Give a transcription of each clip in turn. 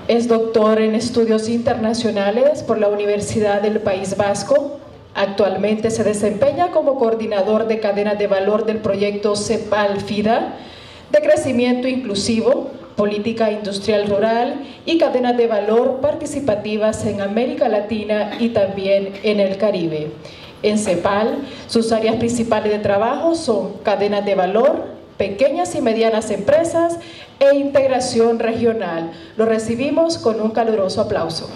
Es doctor en estudios internacionales por la Universidad del País Vasco. Actualmente se desempeña como coordinador de cadena de valor del proyecto CEPAL-FIDA de crecimiento inclusivo, política industrial rural y cadenas de valor participativas en América Latina y también en el Caribe. En CEPAL, sus áreas principales de trabajo son cadenas de valor, pequeñas y medianas empresas e integración regional. Lo recibimos con un caluroso aplauso.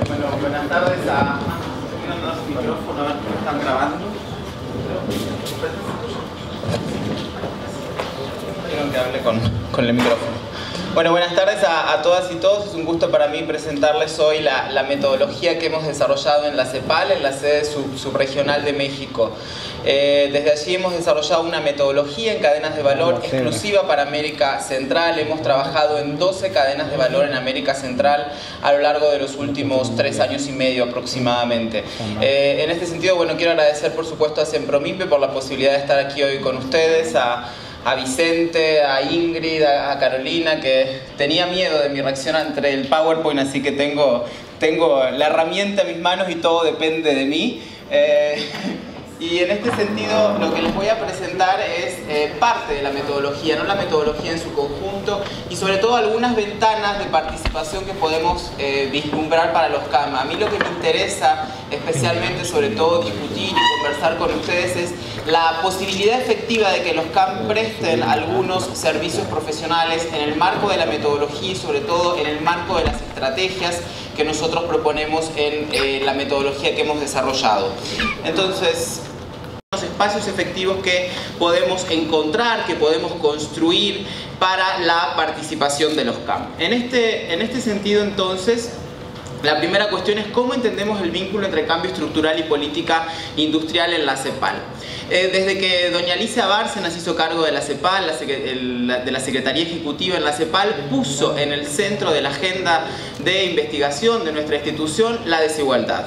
Bueno, buenas tardes a los micrófonos, a ver cómo están grabando. Quiero que hable con el micrófono. Bueno, buenas tardes a todas y todos. Es un gusto para mí presentarles hoy la metodología que hemos desarrollado en la CEPAL, en la sede subregional de México. Desde allí hemos desarrollado una metodología en cadenas de valor exclusiva para América Central. Hemos trabajado en 12 cadenas de valor en América Central a lo largo de los últimos 3 años y medio aproximadamente. En este sentido, bueno, quiero agradecer por supuesto a Sempromimpe por la posibilidad de estar aquí hoy con ustedes, a Vicente, a Ingrid, a Carolina, que tenía miedo de mi reacción ante el PowerPoint, así que tengo la herramienta en mis manos y todo depende de mí. Y en este sentido lo que les voy a presentar es parte de la metodología, no la metodología en su conjunto, y sobre todo algunas ventanas de participación que podemos vislumbrar para los CAM. A mí lo que me interesa especialmente, sobre todo, discutir y conversar con ustedes es la posibilidad efectiva de que los CAM presten algunos servicios profesionales en el marco de la metodología y sobre todo en el marco de las estrategias que nosotros proponemos en la metodología que hemos desarrollado. Entonces, los espacios efectivos que podemos encontrar, que podemos construir para la participación de los CAM. En este sentido, entonces, la primera cuestión es cómo entendemos el vínculo entre cambio estructural y política industrial en la CEPAL. Desde que doña Alicia Bárcenas hizo cargo de la CEPAL, de la Secretaría Ejecutiva en la CEPAL, puso en el centro de la agenda de investigación de nuestra institución la desigualdad.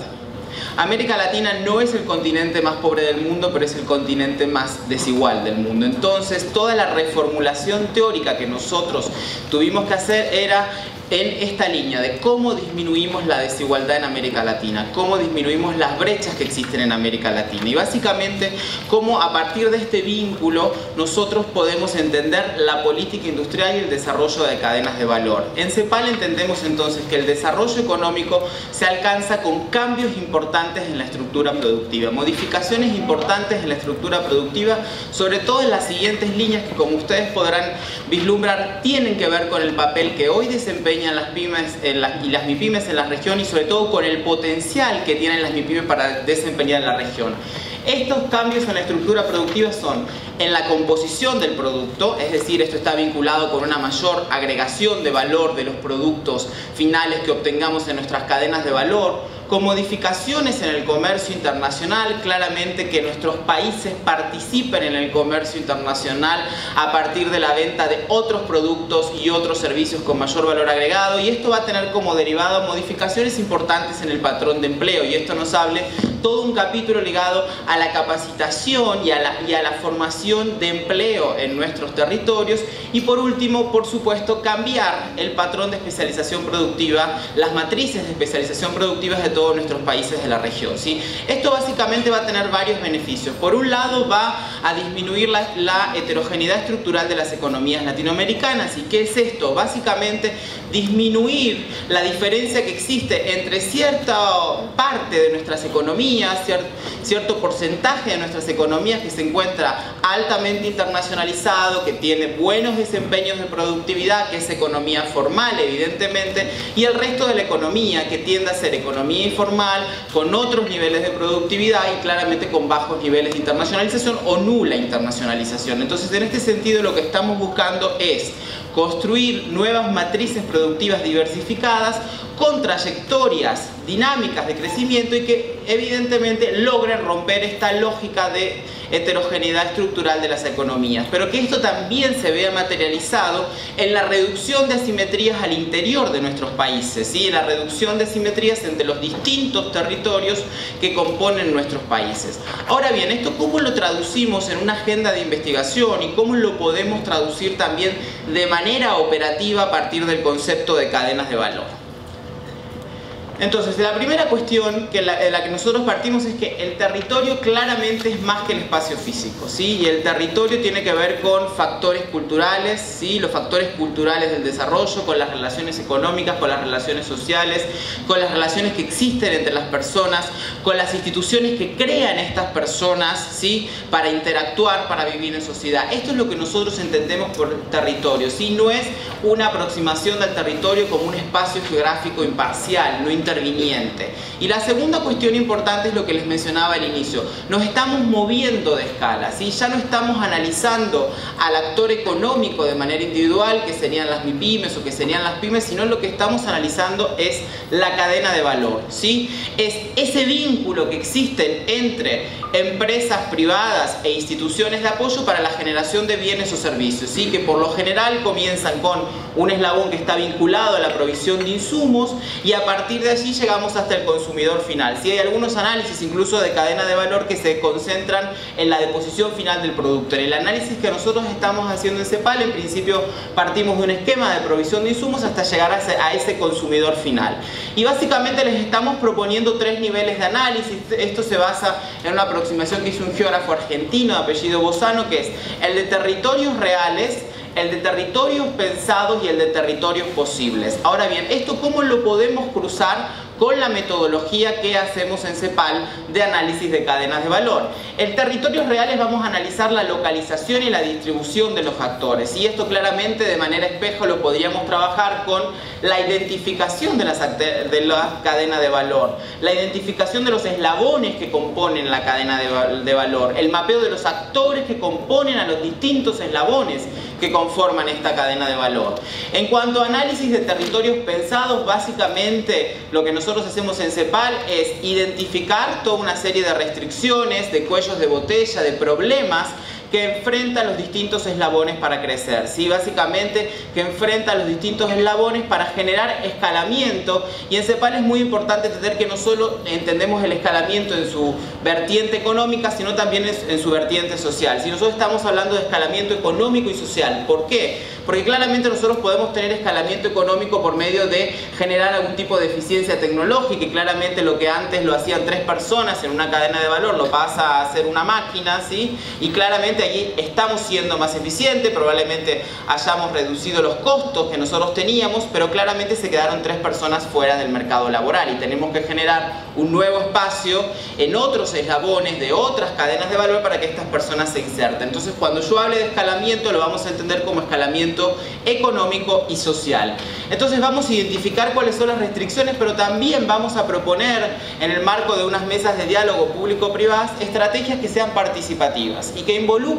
América Latina no es el continente más pobre del mundo, pero es el continente más desigual del mundo. Entonces, toda la reformulación teórica que nosotros tuvimos que hacer era en esta línea de cómo disminuimos la desigualdad en América Latina, cómo disminuimos las brechas que existen en América Latina y básicamente cómo a partir de este vínculo nosotros podemos entender la política industrial y el desarrollo de cadenas de valor. En CEPAL entendemos entonces que el desarrollo económico se alcanza con cambios importantes en la estructura productiva, modificaciones importantes en la estructura productiva, sobre todo en las siguientes líneas que, como ustedes podrán vislumbrar, tienen que ver con el papel que hoy desempeñan las pymes y las MIPYMES en la región y sobre todo con el potencial que tienen las MIPYMES para desempeñar en la región. Estos cambios en la estructura productiva son en la composición del producto, es decir, esto está vinculado con una mayor agregación de valor de los productos finales que obtengamos en nuestras cadenas de valor, con modificaciones en el comercio internacional, claramente que nuestros países participen en el comercio internacional a partir de la venta de otros productos y otros servicios con mayor valor agregado, y esto va a tener como derivado modificaciones importantes en el patrón de empleo, y esto nos hable todo un capítulo ligado a la capacitación y a la formación de empleo en nuestros territorios, y por último, por supuesto, cambiar el patrón de especialización productiva, las matrices de especialización productiva de todos nuestros países de la región, ¿sí? Esto básicamente va a tener varios beneficios. Por un lado, va a disminuir la heterogeneidad estructural de las economías latinoamericanas. ¿Y qué es esto? Básicamente, disminuir la diferencia que existe entre cierta parte de nuestras economías, cierto porcentaje de nuestras economías que se encuentra altamente internacionalizado, que tiene buenos desempeños de productividad, que es economía formal, evidentemente, y el resto de la economía que tiende a ser economía informal, con otros niveles de productividad y claramente con bajos niveles de internacionalización o nula internacionalización. Entonces, en este sentido, lo que estamos buscando es construir nuevas matrices productivas diversificadas con trayectorias dinámicas de crecimiento y que evidentemente logren romper esta lógica de heterogeneidad estructural de las economías, pero que esto también se vea materializado en la reducción de asimetrías al interior de nuestros países, ¿sí? En la reducción de asimetrías entre los distintos territorios que componen nuestros países. Ahora bien, ¿esto cómo lo traducimos en una agenda de investigación y cómo lo podemos traducir también de manera operativa a partir del concepto de cadenas de valor? Entonces, la primera cuestión de la que nosotros partimos es que el territorio claramente es más que el espacio físico, ¿sí? Y el territorio tiene que ver con factores culturales, ¿sí? Los factores culturales del desarrollo, con las relaciones económicas, con las relaciones sociales, con las relaciones que existen entre las personas, con las instituciones que crean estas personas, ¿sí? Para interactuar, para vivir en sociedad. Esto es lo que nosotros entendemos por territorio, ¿sí? No es una aproximación del territorio como un espacio geográfico imparcial, no interviniente. Y la segunda cuestión importante es lo que les mencionaba al inicio. Nos estamos moviendo de escala, ¿sí? Ya no estamos analizando al actor económico de manera individual, que serían las MIPYMES o que serían las pymes, sino lo que estamos analizando es la cadena de valor, ¿sí? Es ese vínculo que existe entre empresas privadas e instituciones de apoyo para la generación de bienes o servicios, ¿sí? Que por lo general comienzan con un eslabón que está vinculado a la provisión de insumos y a partir de allí llegamos hasta el consumidor final. ¿Sí? Hay algunos análisis incluso de cadena de valor que se concentran en la deposición final del producto. En el análisis que nosotros estamos haciendo en CEPAL, en principio partimos de un esquema de provisión de insumos hasta llegar a ese consumidor final. Y básicamente les estamos proponiendo 3 niveles de análisis. Esto se basa en una aproximación que hizo un geógrafo argentino de apellido Bozano, que es el de territorios reales, el de territorios pensados y el de territorios posibles. Ahora bien, ¿esto cómo lo podemos cruzar con la metodología que hacemos en CEPAL de análisis de cadenas de valor? En territorios reales vamos a analizar la localización y la distribución de los actores, y esto claramente de manera espejo lo podríamos trabajar con la identificación de la cadena de valor, la identificación de los eslabones que componen la cadena de valor, el mapeo de los actores que componen a los distintos eslabones que conforman esta cadena de valor. En cuanto a análisis de territorios pensados, básicamente lo que nosotros hacemos en CEPAL es identificar toda una serie de restricciones, de cuellos de botella, de problemas que enfrentan los distintos eslabones para crecer, ¿sí? Básicamente que enfrentan los distintos eslabones para generar escalamiento, y en CEPAL es muy importante entender que no solo entendemos el escalamiento en su vertiente económica, sino también en su vertiente social. Si nosotros estamos hablando de escalamiento económico y social, ¿por qué? Porque claramente nosotros podemos tener escalamiento económico por medio de generar algún tipo de eficiencia tecnológica, y claramente lo que antes lo hacían 3 personas en una cadena de valor lo pasa a hacer una máquina, ¿sí? Y claramente allí estamos siendo más eficientes, probablemente hayamos reducido los costos que nosotros teníamos, pero claramente se quedaron 3 personas fuera del mercado laboral y tenemos que generar un nuevo espacio en otros eslabones de otras cadenas de valor para que estas personas se inserten. Entonces, cuando yo hable de escalamiento, lo vamos a entender como escalamiento económico y social. Entonces vamos a identificar cuáles son las restricciones, pero también vamos a proponer en el marco de unas mesas de diálogo público-privadas estrategias que sean participativas y que involucren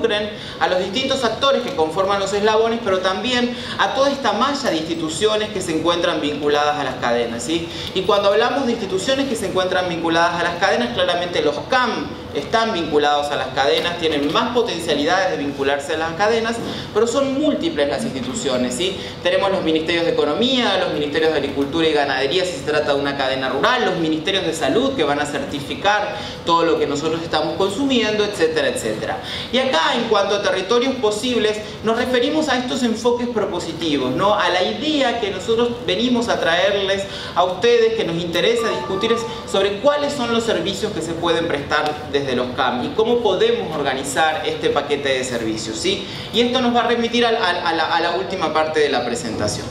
a los distintos actores que conforman los eslabones, pero también a toda esta malla de instituciones que se encuentran vinculadas a las cadenas, ¿sí? Y cuando hablamos de instituciones que se encuentran vinculadas a las cadenas, claramente los CAM están vinculados a las cadenas, tienen más potencialidades de vincularse a las cadenas, pero son múltiples las instituciones, ¿sí? Tenemos los ministerios de Economía, los ministerios de Agricultura y Ganadería si se trata de una cadena rural, los ministerios de Salud que van a certificar todo lo que nosotros estamos consumiendo, etcétera, etcétera. Y acá, en cuanto a territorios posibles, nos referimos a estos enfoques propositivos, ¿no? A la idea que nosotros venimos a traerles a ustedes, que nos interesa discutir, es sobre cuáles son los servicios que se pueden prestar desde los CAM y cómo podemos organizar este paquete de servicios, ¿sí? Y esto nos va a remitir a la última parte de la presentación.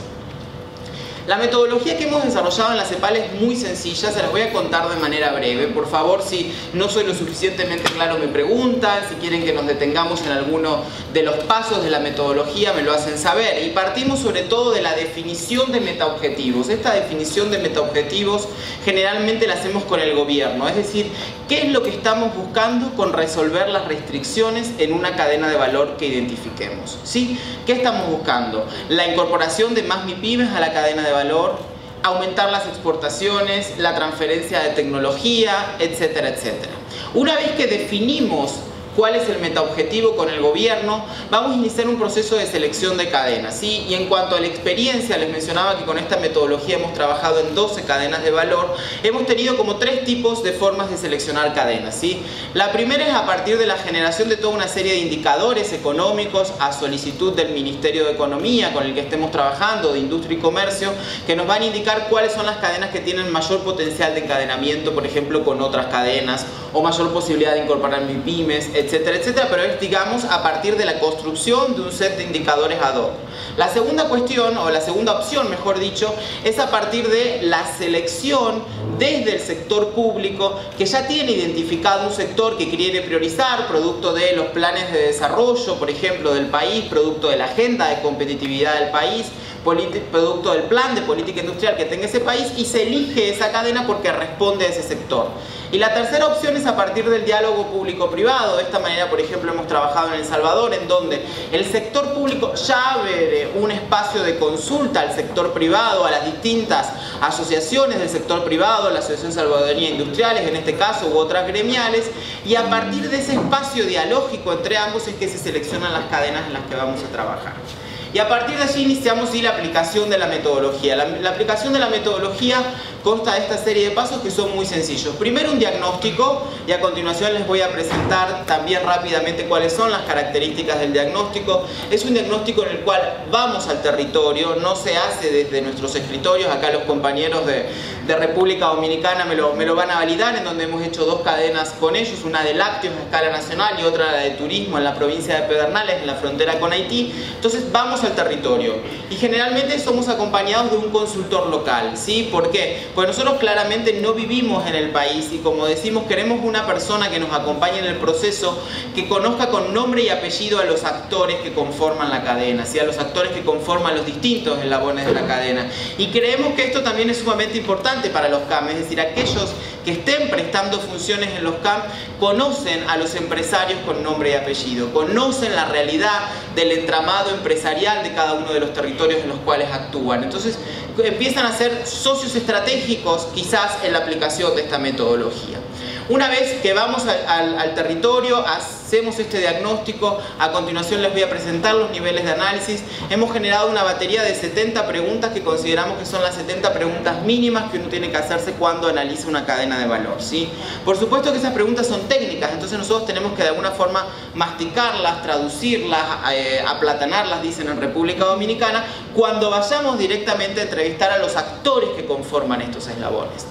La metodología que hemos desarrollado en la CEPAL es muy sencilla, se las voy a contar de manera breve. Por favor, si no soy lo suficientemente claro me preguntan, si quieren que nos detengamos en alguno de los pasos de la metodología me lo hacen saber. Y partimos sobre todo de la definición de metaobjetivos. Esta definición de metaobjetivos generalmente la hacemos con el gobierno, es decir, ¿qué es lo que estamos buscando con resolver las restricciones en una cadena de valor que identifiquemos? ¿Sí? ¿Qué estamos buscando? La incorporación de más MIPYMES a la cadena de valor, aumentar las exportaciones, la transferencia de tecnología, etcétera, etcétera. Una vez que definimos cuál es el metaobjetivo con el gobierno, vamos a iniciar un proceso de selección de cadenas, ¿sí? Y en cuanto a la experiencia, les mencionaba que con esta metodología hemos trabajado en 12 cadenas de valor. Hemos tenido como 3 tipos de formas de seleccionar cadenas, ¿sí? La primera es a partir de la generación de toda una serie de indicadores económicos a solicitud del Ministerio de Economía con el que estemos trabajando, de Industria y Comercio, que nos van a indicar cuáles son las cadenas que tienen mayor potencial de encadenamiento, por ejemplo, con otras cadenas, o mayor posibilidad de incorporar MIPYMES, etcétera, etcétera, pero es, digamos, a partir de la construcción de un set de indicadores ad hoc. La segunda cuestión, o la segunda opción, mejor dicho, es a partir de la selección desde el sector público, que ya tiene identificado un sector que quiere priorizar, producto de los planes de desarrollo, por ejemplo, del país, producto de la agenda de competitividad del país, producto del plan de política industrial que tenga ese país, y se elige esa cadena porque responde a ese sector. Y la tercera opción es a partir del diálogo público-privado. De esta manera, por ejemplo, hemos trabajado en El Salvador, en donde el sector público ya abre un espacio de consulta al sector privado, a las distintas asociaciones del sector privado, la Asociación Salvadoreña de Industriales, en este caso, u otras gremiales, y a partir de ese espacio dialógico entre ambos es que se seleccionan las cadenas en las que vamos a trabajar. Y a partir de allí iniciamos la aplicación de la metodología. La aplicación de la metodología consta de esta serie de pasos que son muy sencillos. Primero un diagnóstico, y a continuación les voy a presentar también rápidamente cuáles son las características del diagnóstico. Es un diagnóstico en el cual vamos al territorio, no se hace desde nuestros escritorios. Acá los compañeros de República Dominicana me lo van a validar, en donde hemos hecho 2 cadenas con ellos, una de lácteos a escala nacional y otra la de turismo en la provincia de Pedernales, en la frontera con Haití. Entonces vamos al territorio y generalmente somos acompañados de un consultor local, ¿sí? ¿Por qué? Pues nosotros claramente no vivimos en el país y, como decimos, queremos una persona que nos acompañe en el proceso, que conozca con nombre y apellido a los actores que conforman la cadena, ¿sí? A los actores que conforman los distintos eslabones de la cadena. Y creemos que esto también es sumamente importante para los CAM, es decir, aquellos que estén prestando funciones en los CAM conocen a los empresarios con nombre y apellido, conocen la realidad del entramado empresarial de cada uno de los territorios en los cuales actúan. Entonces empiezan a ser socios estratégicos quizás en la aplicación de esta metodología. Una vez que vamos al territorio, hacemos este diagnóstico, a continuación les voy a presentar los niveles de análisis. Hemos generado una batería de 70 preguntas que consideramos que son las 70 preguntas mínimas que uno tiene que hacerse cuando analiza una cadena de valor, ¿sí? Por supuesto que esas preguntas son técnicas, entonces nosotros tenemos que de alguna forma masticarlas, traducirlas, aplatanarlas, dicen en República Dominicana, cuando vayamos directamente a entrevistar a los actores que conforman estos eslabones.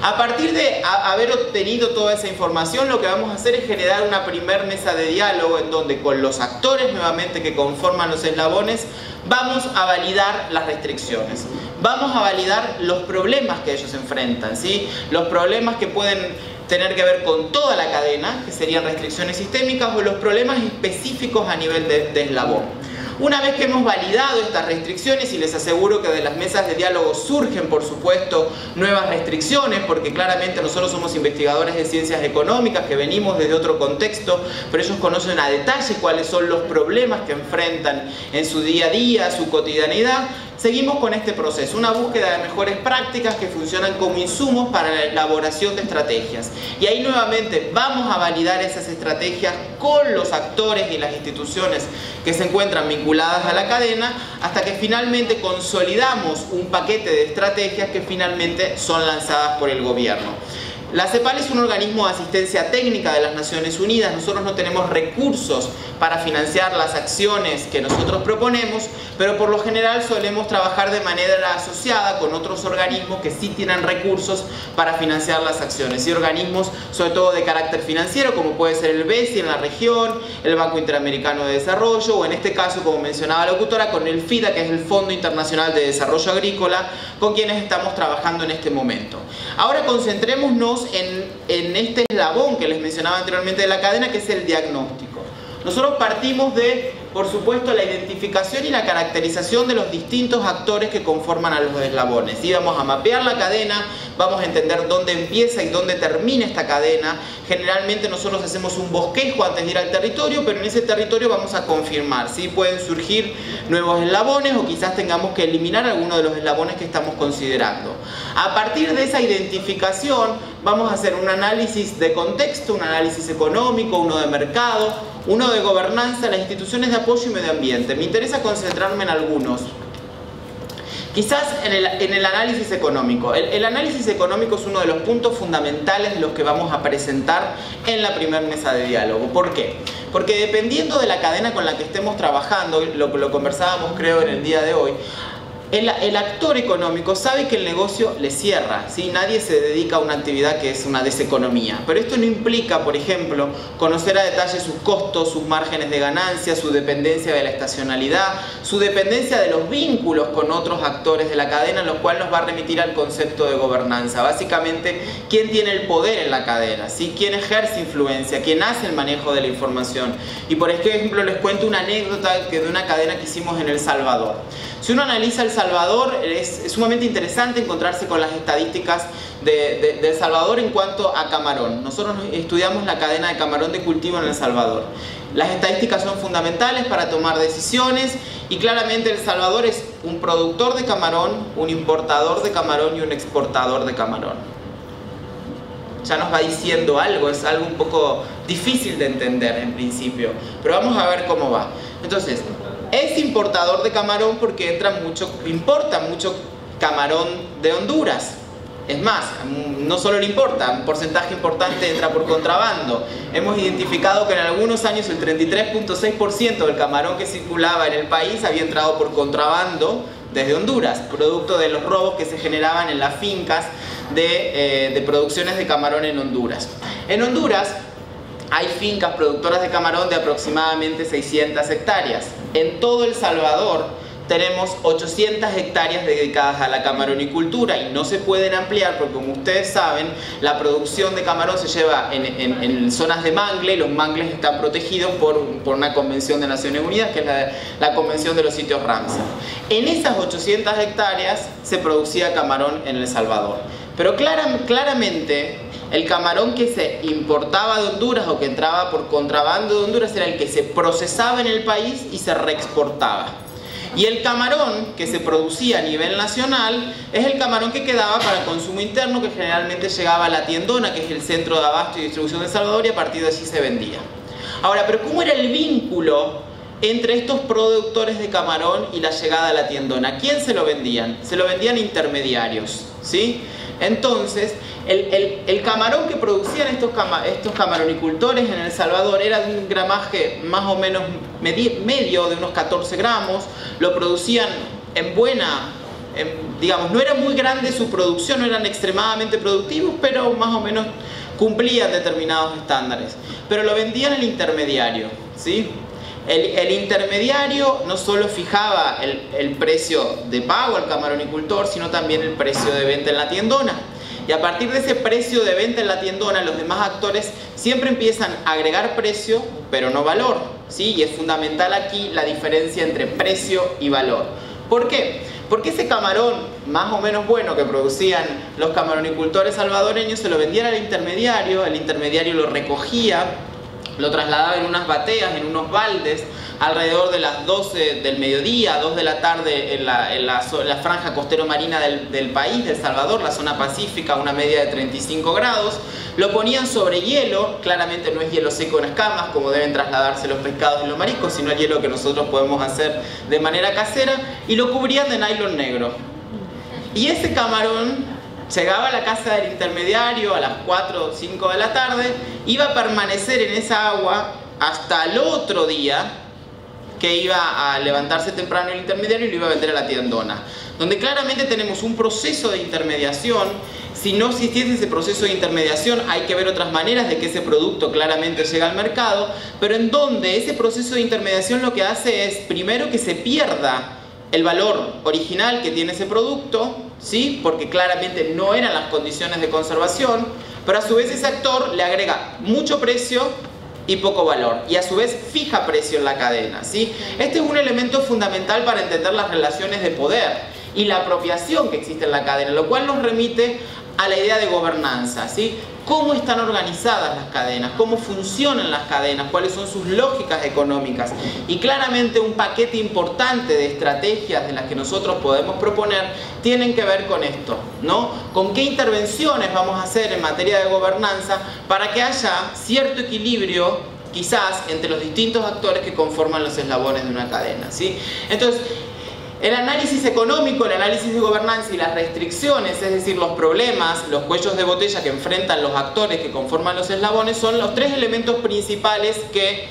A partir de haber obtenido toda esa información, lo que vamos a hacer es generar una primer mesa de diálogo en donde con los actores nuevamente que conforman los eslabones vamos a validar las restricciones, vamos a validar los problemas que ellos enfrentan, ¿sí? Los problemas que pueden tener que ver con toda la cadena, que serían restricciones sistémicas, o los problemas específicos a nivel de eslabón. Una vez que hemos validado estas restricciones, y les aseguro que de las mesas de diálogo surgen, por supuesto, nuevas restricciones, porque claramente nosotros somos investigadores de ciencias económicas que venimos desde otro contexto, pero ellos conocen a detalle cuáles son los problemas que enfrentan en su día a día, su cotidianidad. Seguimos con este proceso, una búsqueda de mejores prácticas que funcionan como insumos para la elaboración de estrategias. Y ahí nuevamente vamos a validar esas estrategias con los actores y las instituciones que se encuentran vinculadas a la cadena, hasta que finalmente consolidamos un paquete de estrategias que finalmente son lanzadas por el gobierno. La CEPAL es un organismo de asistencia técnica de las Naciones Unidas. Nosotros no tenemos recursos para financiar las acciones que nosotros proponemos, pero por lo general solemos trabajar de manera asociada con otros organismos que sí tienen recursos para financiar las acciones, y organismos sobre todo de carácter financiero, como puede ser el BESI en la región, el Banco Interamericano de Desarrollo, o en este caso, como mencionaba la locutora, con el FIDA, que es el Fondo Internacional de Desarrollo Agrícola, con quienes estamos trabajando en este momento. Ahora concentrémonos en este eslabón que les mencionaba anteriormente de la cadena, que es el diagnóstico. Nosotros partimos de por supuesto, la identificación y la caracterización de los distintos actores que conforman a los eslabones. Y vamos a mapear la cadena, vamos a entender dónde empieza y dónde termina esta cadena. Generalmente nosotros hacemos un bosquejo antes de ir al territorio, pero en ese territorio vamos a confirmar, ¿sí? Pueden surgir nuevos eslabones o quizás tengamos que eliminar alguno de los eslabones que estamos considerando. A partir de esa identificación vamos a hacer un análisis de contexto, un análisis económico, uno de mercado, uno de gobernanza, las instituciones de apoyo y medio ambiente. Me interesa concentrarme en algunos. Quizás en el análisis económico. El análisis económico es uno de los puntos fundamentales de los que vamos a presentar en la primera mesa de diálogo. ¿Por qué? Porque dependiendo de la cadena con la que estemos trabajando, lo conversábamos creo en el día de hoy, el actor económico sabe que el negocio le cierra, ¿sí? Nadie se dedica a una actividad que es una deseconomía. Pero esto no implica, por ejemplo, conocer a detalle sus costos, sus márgenes de ganancia, su dependencia de la estacionalidad, su dependencia de los vínculos con otros actores de la cadena, lo cual nos va a remitir al concepto de gobernanza. Básicamente, quién tiene el poder en la cadena, ¿sí? Quién ejerce influencia, quién hace el manejo de la información. Y por ejemplo, les cuento una anécdota de una cadena que hicimos en El Salvador. Si uno analiza El Salvador, es sumamente interesante encontrarse con las estadísticas de El Salvador en cuanto a camarón. Nosotros estudiamos la cadena de camarón de cultivo en El Salvador. Las estadísticas son fundamentales para tomar decisiones y claramente El Salvador es un productor de camarón, un importador de camarón y un exportador de camarón. Ya nos va diciendo algo, es algo un poco difícil de entender en principio, pero vamos a ver cómo va. Entonces, es importador de camarón porque importa mucho camarón de Honduras. Es más, no solo le importa, un porcentaje importante entra por contrabando. Hemos identificado que en algunos años el 33.6% del camarón que circulaba en el país había entrado por contrabando desde Honduras, producto de los robos que se generaban en las fincas de producciones de camarón en Honduras. En Honduras hay fincas productoras de camarón de aproximadamente 600 hectáreas. En todo El Salvador tenemos 800 hectáreas dedicadas a la camaronicultura y no se pueden ampliar porque, como ustedes saben, la producción de camarón se lleva en zonas de mangle y los mangles están protegidos por una convención de Naciones Unidas, que es la Convención de los Sitios Ramsar. En esas 800 hectáreas se producía camarón en El Salvador. Pero claramente el camarón que se importaba de Honduras o que entraba por contrabando de Honduras era el que se procesaba en el país y se reexportaba. Y el camarón que se producía a nivel nacional es el camarón que quedaba para consumo interno, que generalmente llegaba a la tiendona, que es el centro de abasto y distribución de El Salvador, y a partir de allí se vendía. Ahora, ¿pero cómo era el vínculo entre estos productores de camarón y la llegada a la tiendona? ¿A quién se lo vendían? Se lo vendían intermediarios, ¿sí? Entonces, el camarón que producían estos camaronicultores en El Salvador era de un gramaje más o menos medio, de unos 14 gramos. Lo producían digamos, no era muy grande su producción, no eran extremadamente productivos, pero más o menos cumplían determinados estándares. Pero lo vendían el intermediario, ¿sí? El intermediario no solo fijaba el precio de pago al camaronicultor, sino también el precio de venta en la tiendona. Y a partir de ese precio de venta en la tiendona, los demás actores siempre empiezan a agregar precio, pero no valor, ¿sí? Y es fundamental aquí la diferencia entre precio y valor. ¿Por qué? Porque ese camarón más o menos bueno que producían los camaronicultores salvadoreños se lo vendían al intermediario, el intermediario lo recogía, lo trasladaba en unas bateas, en unos baldes, alrededor de las 12 del mediodía, 2 de la tarde en la franja costero-marina del país, de El Salvador, la zona pacífica, una media de 35 grados. Lo ponían sobre hielo, claramente no es hielo seco en escamas, como deben trasladarse los pescados y los mariscos, sino el hielo que nosotros podemos hacer de manera casera, y lo cubrían de nylon negro. Y ese camarón llegaba a la casa del intermediario a las 4 o 5 de la tarde, iba a permanecer en esa agua hasta el otro día, que iba a levantarse temprano el intermediario y lo iba a vender a la tiendona. Donde claramente tenemos un proceso de intermediación. Si no existiese ese proceso de intermediación, hay que ver otras maneras de que ese producto claramente llegue al mercado, pero en donde ese proceso de intermediación lo que hace es, primero, que se pierda el valor original que tiene ese producto, ¿sí? Porque claramente no eran las condiciones de conservación, pero a su vez ese actor le agrega mucho precio y poco valor, y a su vez fija precio en la cadena, ¿sí? Este es un elemento fundamental para entender las relaciones de poder y la apropiación que existe en la cadena, lo cual nos remite a la idea de gobernanza, ¿sí? Cómo están organizadas las cadenas, cómo funcionan las cadenas, cuáles son sus lógicas económicas, y claramente un paquete importante de estrategias de las que nosotros podemos proponer tienen que ver con esto, ¿no? Con qué intervenciones vamos a hacer en materia de gobernanza para que haya cierto equilibrio quizás entre los distintos actores que conforman los eslabones de una cadena, ¿sí? Entonces, el análisis económico, el análisis de gobernanza y las restricciones, es decir, los problemas, los cuellos de botella que enfrentan los actores que conforman los eslabones, son los tres elementos principales que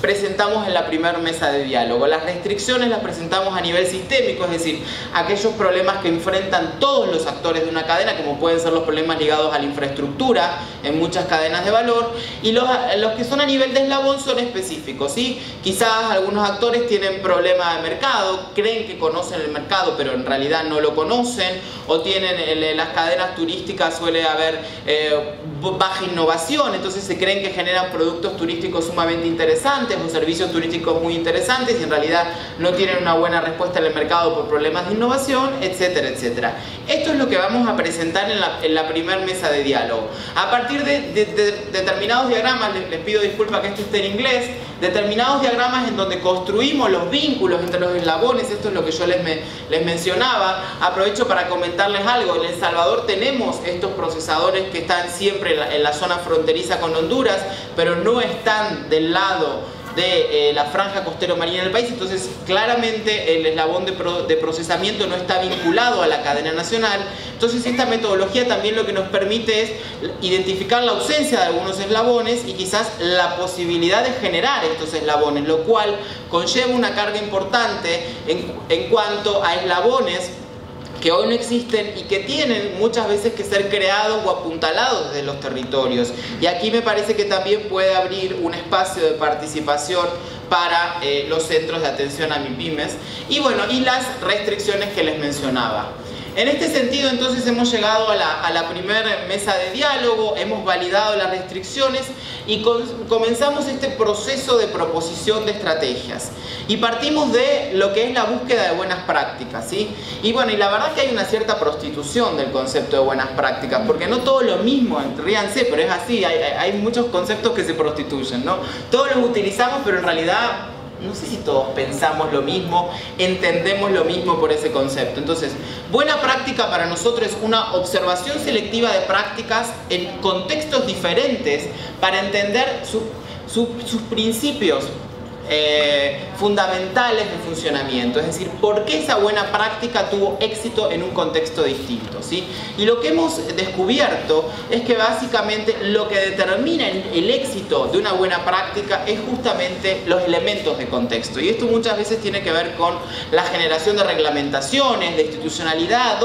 presentamos en la primera mesa de diálogo. Las restricciones las presentamos a nivel sistémico, es decir, aquellos problemas que enfrentan todos los actores de una cadena, como pueden ser los problemas ligados a la infraestructura en muchas cadenas de valor, y los que son a nivel de eslabón son específicos, ¿sí? Quizás algunos actores tienen problema de mercado, creen que conocen el mercado, pero en realidad no lo conocen, o tienen en las cadenas turísticas suele haber baja innovación, entonces se creen que generan productos turísticos sumamente interesantes o servicios turísticos muy interesantes y en realidad no tienen una buena respuesta en el mercado por problemas de innovación, etcétera, etcétera. Esto es lo que vamos a presentar en la primera mesa de diálogo. A partir de determinados diagramas, les pido disculpas que esto esté en inglés, determinados diagramas en donde construimos los vínculos entre los eslabones, esto es lo que yo les mencionaba. Aprovecho para comentarles algo. En El Salvador tenemos estos procesadores que están siempre en la zona fronteriza con Honduras, pero no están del lado de la franja costero marina del país, entonces claramente el eslabón de procesamiento no está vinculado a la cadena nacional. Entonces esta metodología también lo que nos permite es identificar la ausencia de algunos eslabones y quizás la posibilidad de generar estos eslabones, lo cual conlleva una carga importante en cuanto a eslabones que hoy no existen y que tienen muchas veces que ser creados o apuntalados desde los territorios. Y aquí me parece que también puede abrir un espacio de participación para los centros de atención a MIPYMES y bueno, y las restricciones que les mencionaba. En este sentido, entonces, hemos llegado a la primera mesa de diálogo, hemos validado las restricciones y comenzamos este proceso de proposición de estrategias. Y partimos de lo que es la búsqueda de buenas prácticas, ¿sí? Y bueno, y la verdad que hay una cierta prostitución del concepto de buenas prácticas, porque no todo lo mismo, ríanse, pero es así, hay muchos conceptos que se prostituyen, ¿no? Todos los utilizamos, pero en realidad no sé si todos pensamos lo mismo, entendemos lo mismo por ese concepto. Entonces, buena práctica para nosotros es una observación selectiva de prácticas en contextos diferentes para entender sus principios fundamentales de funcionamiento, es decir, por qué esa buena práctica tuvo éxito en un contexto distinto, ¿sí? Y lo que hemos descubierto es que básicamente lo que determina el éxito de una buena práctica es justamente los elementos de contexto, y esto muchas veces tiene que ver con la generación de reglamentaciones, de institucionalidad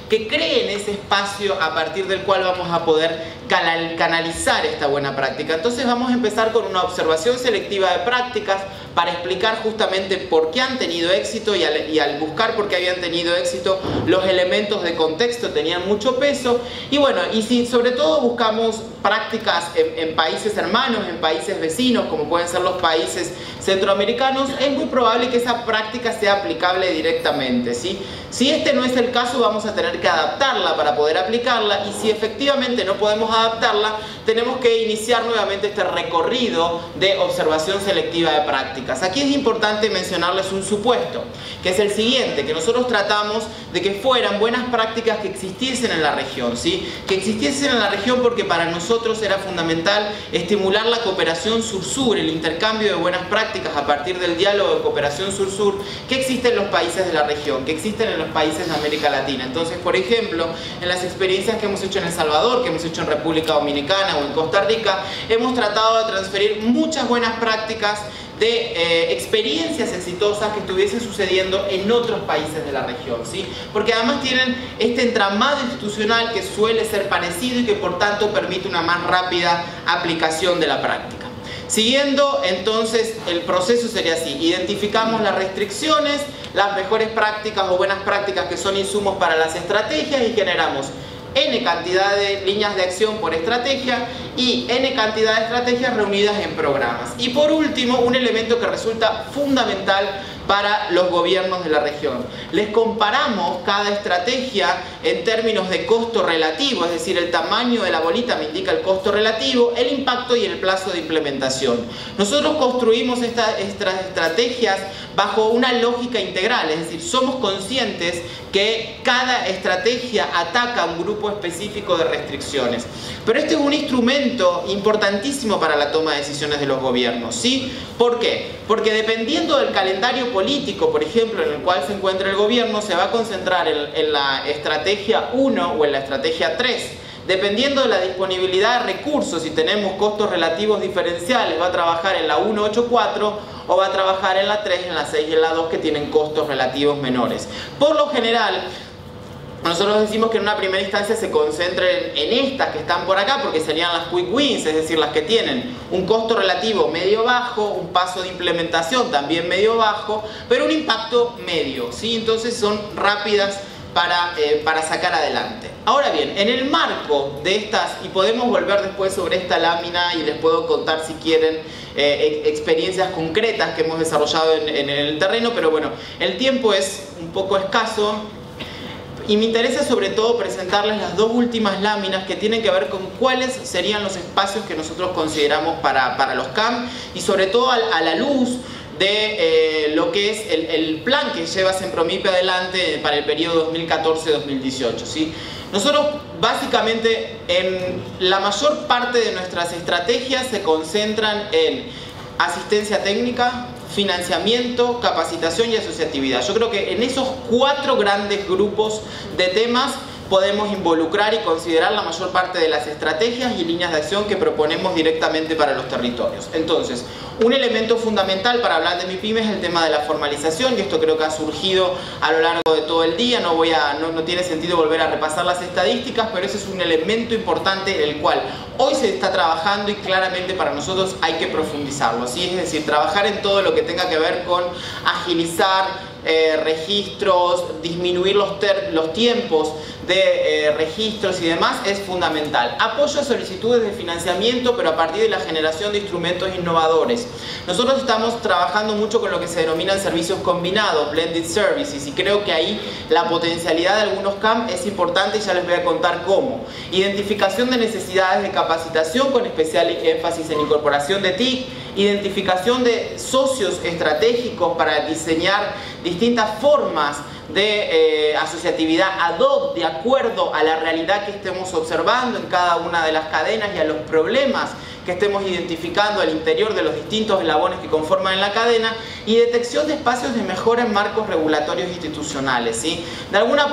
que creen ese espacio a partir del cual vamos a poder canalizar esta buena práctica. Entonces vamos a empezar con una observación selectiva de prácticas para explicar justamente por qué han tenido éxito y al buscar por qué habían tenido éxito, los elementos de contexto tenían mucho peso. Y bueno, y si sobre todo buscamos prácticas en países hermanos, en países vecinos, como pueden ser los países centroamericanos, es muy probable que esa práctica sea aplicable directamente, ¿sí? Si este no es el caso, vamos a tener que adaptarla para poder aplicarla, y si efectivamente no podemos adaptarla, tenemos que iniciar nuevamente este recorrido de observación selectiva de prácticas. Aquí es importante mencionarles un supuesto, que es el siguiente, que nosotros tratamos de que fueran buenas prácticas que existiesen en la región, ¿sí? Que existiesen en la región porque para nosotros era fundamental estimular la cooperación sur-sur, el intercambio de buenas prácticas a partir del diálogo de cooperación sur-sur que existe en los países de la región, que existen en los países de América Latina. Entonces, por ejemplo, en las experiencias que hemos hecho en El Salvador, que hemos hecho en República Dominicana o en Costa Rica, hemos tratado de transferir muchas buenas prácticas de experiencias exitosas que estuviesen sucediendo en otros países de la región, ¿sí? Porque además tienen este entramado institucional que suele ser parecido y que por tanto permite una más rápida aplicación de la práctica. Siguiendo, entonces, el proceso sería así: identificamos las restricciones, las mejores prácticas o buenas prácticas que son insumos para las estrategias, y generamos N cantidad de líneas de acción por estrategia y N cantidad de estrategias reunidas en programas. Y por último, un elemento que resulta fundamental para los gobiernos de la región. Les comparamos cada estrategia en términos de costo relativo, es decir, el tamaño de la bolita me indica el costo relativo, el impacto y el plazo de implementación. Nosotros construimos estas estrategias bajo una lógica integral, es decir, somos conscientes que cada estrategia ataca a un grupo específico de restricciones. Pero este es un instrumento importantísimo para la toma de decisiones de los gobiernos, ¿sí? ¿Por qué? Porque dependiendo del calendario político, por ejemplo, en el cual se encuentra el gobierno, se va a concentrar en la estrategia 1 o en la estrategia 3. Dependiendo de la disponibilidad de recursos, si tenemos costos relativos diferenciales, va a trabajar en la 184 o va a trabajar en la 3, en la 6 y en la 2 que tienen costos relativos menores. Por lo general, nosotros decimos que en una primera instancia se concentren en estas que están por acá porque serían las quick wins, es decir, las que tienen un costo relativo medio-bajo, un paso de implementación también medio-bajo, pero un impacto medio, ¿sí? Entonces son rápidas para sacar adelante. Ahora bien, en el marco de estas, y podemos volver después sobre esta lámina y les puedo contar si quieren experiencias concretas que hemos desarrollado en el terreno, pero bueno, el tiempo es un poco escaso y me interesa sobre todo presentarles las dos últimas láminas que tienen que ver con cuáles serían los espacios que nosotros consideramos para los CAM y sobre todo a la luz de lo que es el plan que lleva Sempromipe adelante para el periodo 2014-2018, ¿sí? Nosotros básicamente en la mayor parte de nuestras estrategias se concentran en asistencia técnica, financiamiento, capacitación y asociatividad. Yo creo que en esos 4 grandes grupos de temas podemos involucrar y considerar la mayor parte de las estrategias y líneas de acción que proponemos directamente para los territorios. Entonces, un elemento fundamental para hablar de MIPYME es el tema de la formalización, y esto creo que ha surgido a lo largo de todo el día. No tiene sentido volver a repasar las estadísticas, pero ese es un elemento importante en el cual hoy se está trabajando y claramente para nosotros hay que profundizarlo, ¿sí? Es decir, trabajar en todo lo que tenga que ver con agilizar registros, disminuir los tiempos de registros y demás es fundamental. Apoyo a solicitudes de financiamiento, pero a partir de la generación de instrumentos innovadores. Nosotros estamos trabajando mucho con lo que se denominan servicios combinados, blended services, y creo que ahí la potencialidad de algunos CAM es importante y ya les voy a contar cómo. Identificación de necesidades de capacitación con especial énfasis en incorporación de TIC, identificación de socios estratégicos para diseñar distintas formas de asociatividad ad hoc de acuerdo a la realidad que estemos observando en cada una de las cadenas y a los problemas que estemos identificando al interior de los distintos eslabones que conforman la cadena, y detección de espacios de mejora en marcos regulatorios institucionales, ¿sí? De alguna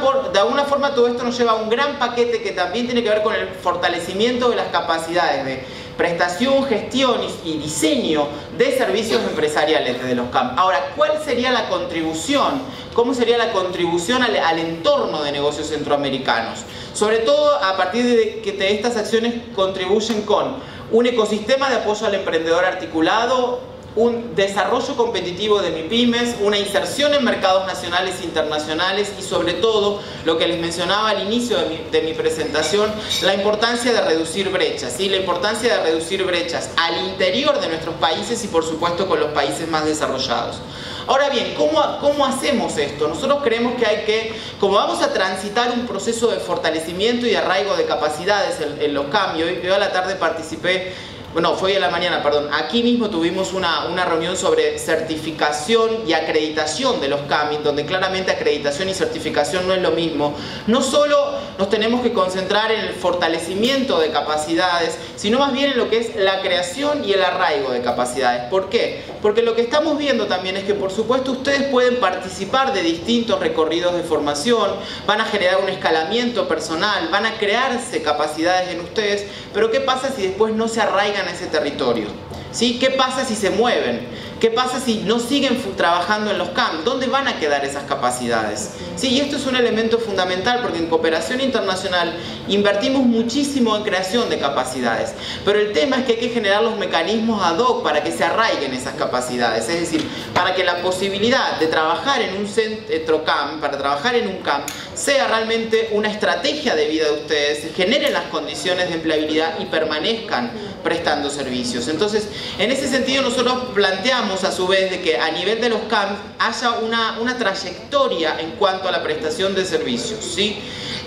forma todo esto nos lleva a un gran paquete que también tiene que ver con el fortalecimiento de las capacidades de prestación, gestión y diseño de servicios empresariales desde los CAM. Ahora, ¿cuál sería la contribución? ¿Cómo sería la contribución al entorno de negocios centroamericanos? Sobre todo a partir de que estas acciones contribuyen con un ecosistema de apoyo al emprendedor articulado, un desarrollo competitivo de MIPYMES, una inserción en mercados nacionales e internacionales y sobre todo, lo que les mencionaba al inicio de mi presentación, la importancia de reducir brechas, ¿sí? La importancia de reducir brechas al interior de nuestros países y por supuesto con los países más desarrollados. Ahora bien, ¿cómo hacemos esto? Nosotros creemos que como vamos a transitar un proceso de fortalecimiento y de arraigo de capacidades en los cambios, yo a la tarde participé, bueno, fue hoy a la mañana, perdón, aquí mismo tuvimos una reunión sobre certificación y acreditación de los CAMI, donde claramente acreditación y certificación no es lo mismo. No solo nos tenemos que concentrar en el fortalecimiento de capacidades, sino más bien en lo que es la creación y el arraigo de capacidades. ¿Por qué? Porque lo que estamos viendo también es que, por supuesto, ustedes pueden participar de distintos recorridos de formación, van a generar un escalamiento personal, van a crearse capacidades en ustedes, pero ¿qué pasa si después no se arraigan a ese territorio? ¿Sí? ¿Qué pasa si se mueven? ¿Qué pasa si no siguen trabajando en los camps? ¿Dónde van a quedar esas capacidades? ¿Sí? Y esto es un elemento fundamental porque en cooperación internacional invertimos muchísimo en creación de capacidades. Pero el tema es que hay que generar los mecanismos ad hoc para que se arraiguen esas capacidades. Es decir, para que la posibilidad de trabajar en un centro camp, para trabajar en un camp, sea realmente una estrategia de vida de ustedes, generen las condiciones de empleabilidad y permanezcan prestando servicios. Entonces, en ese sentido nosotros planteamos a su vez de que a nivel de los camps haya una trayectoria en cuanto a la prestación de servicios, ¿sí?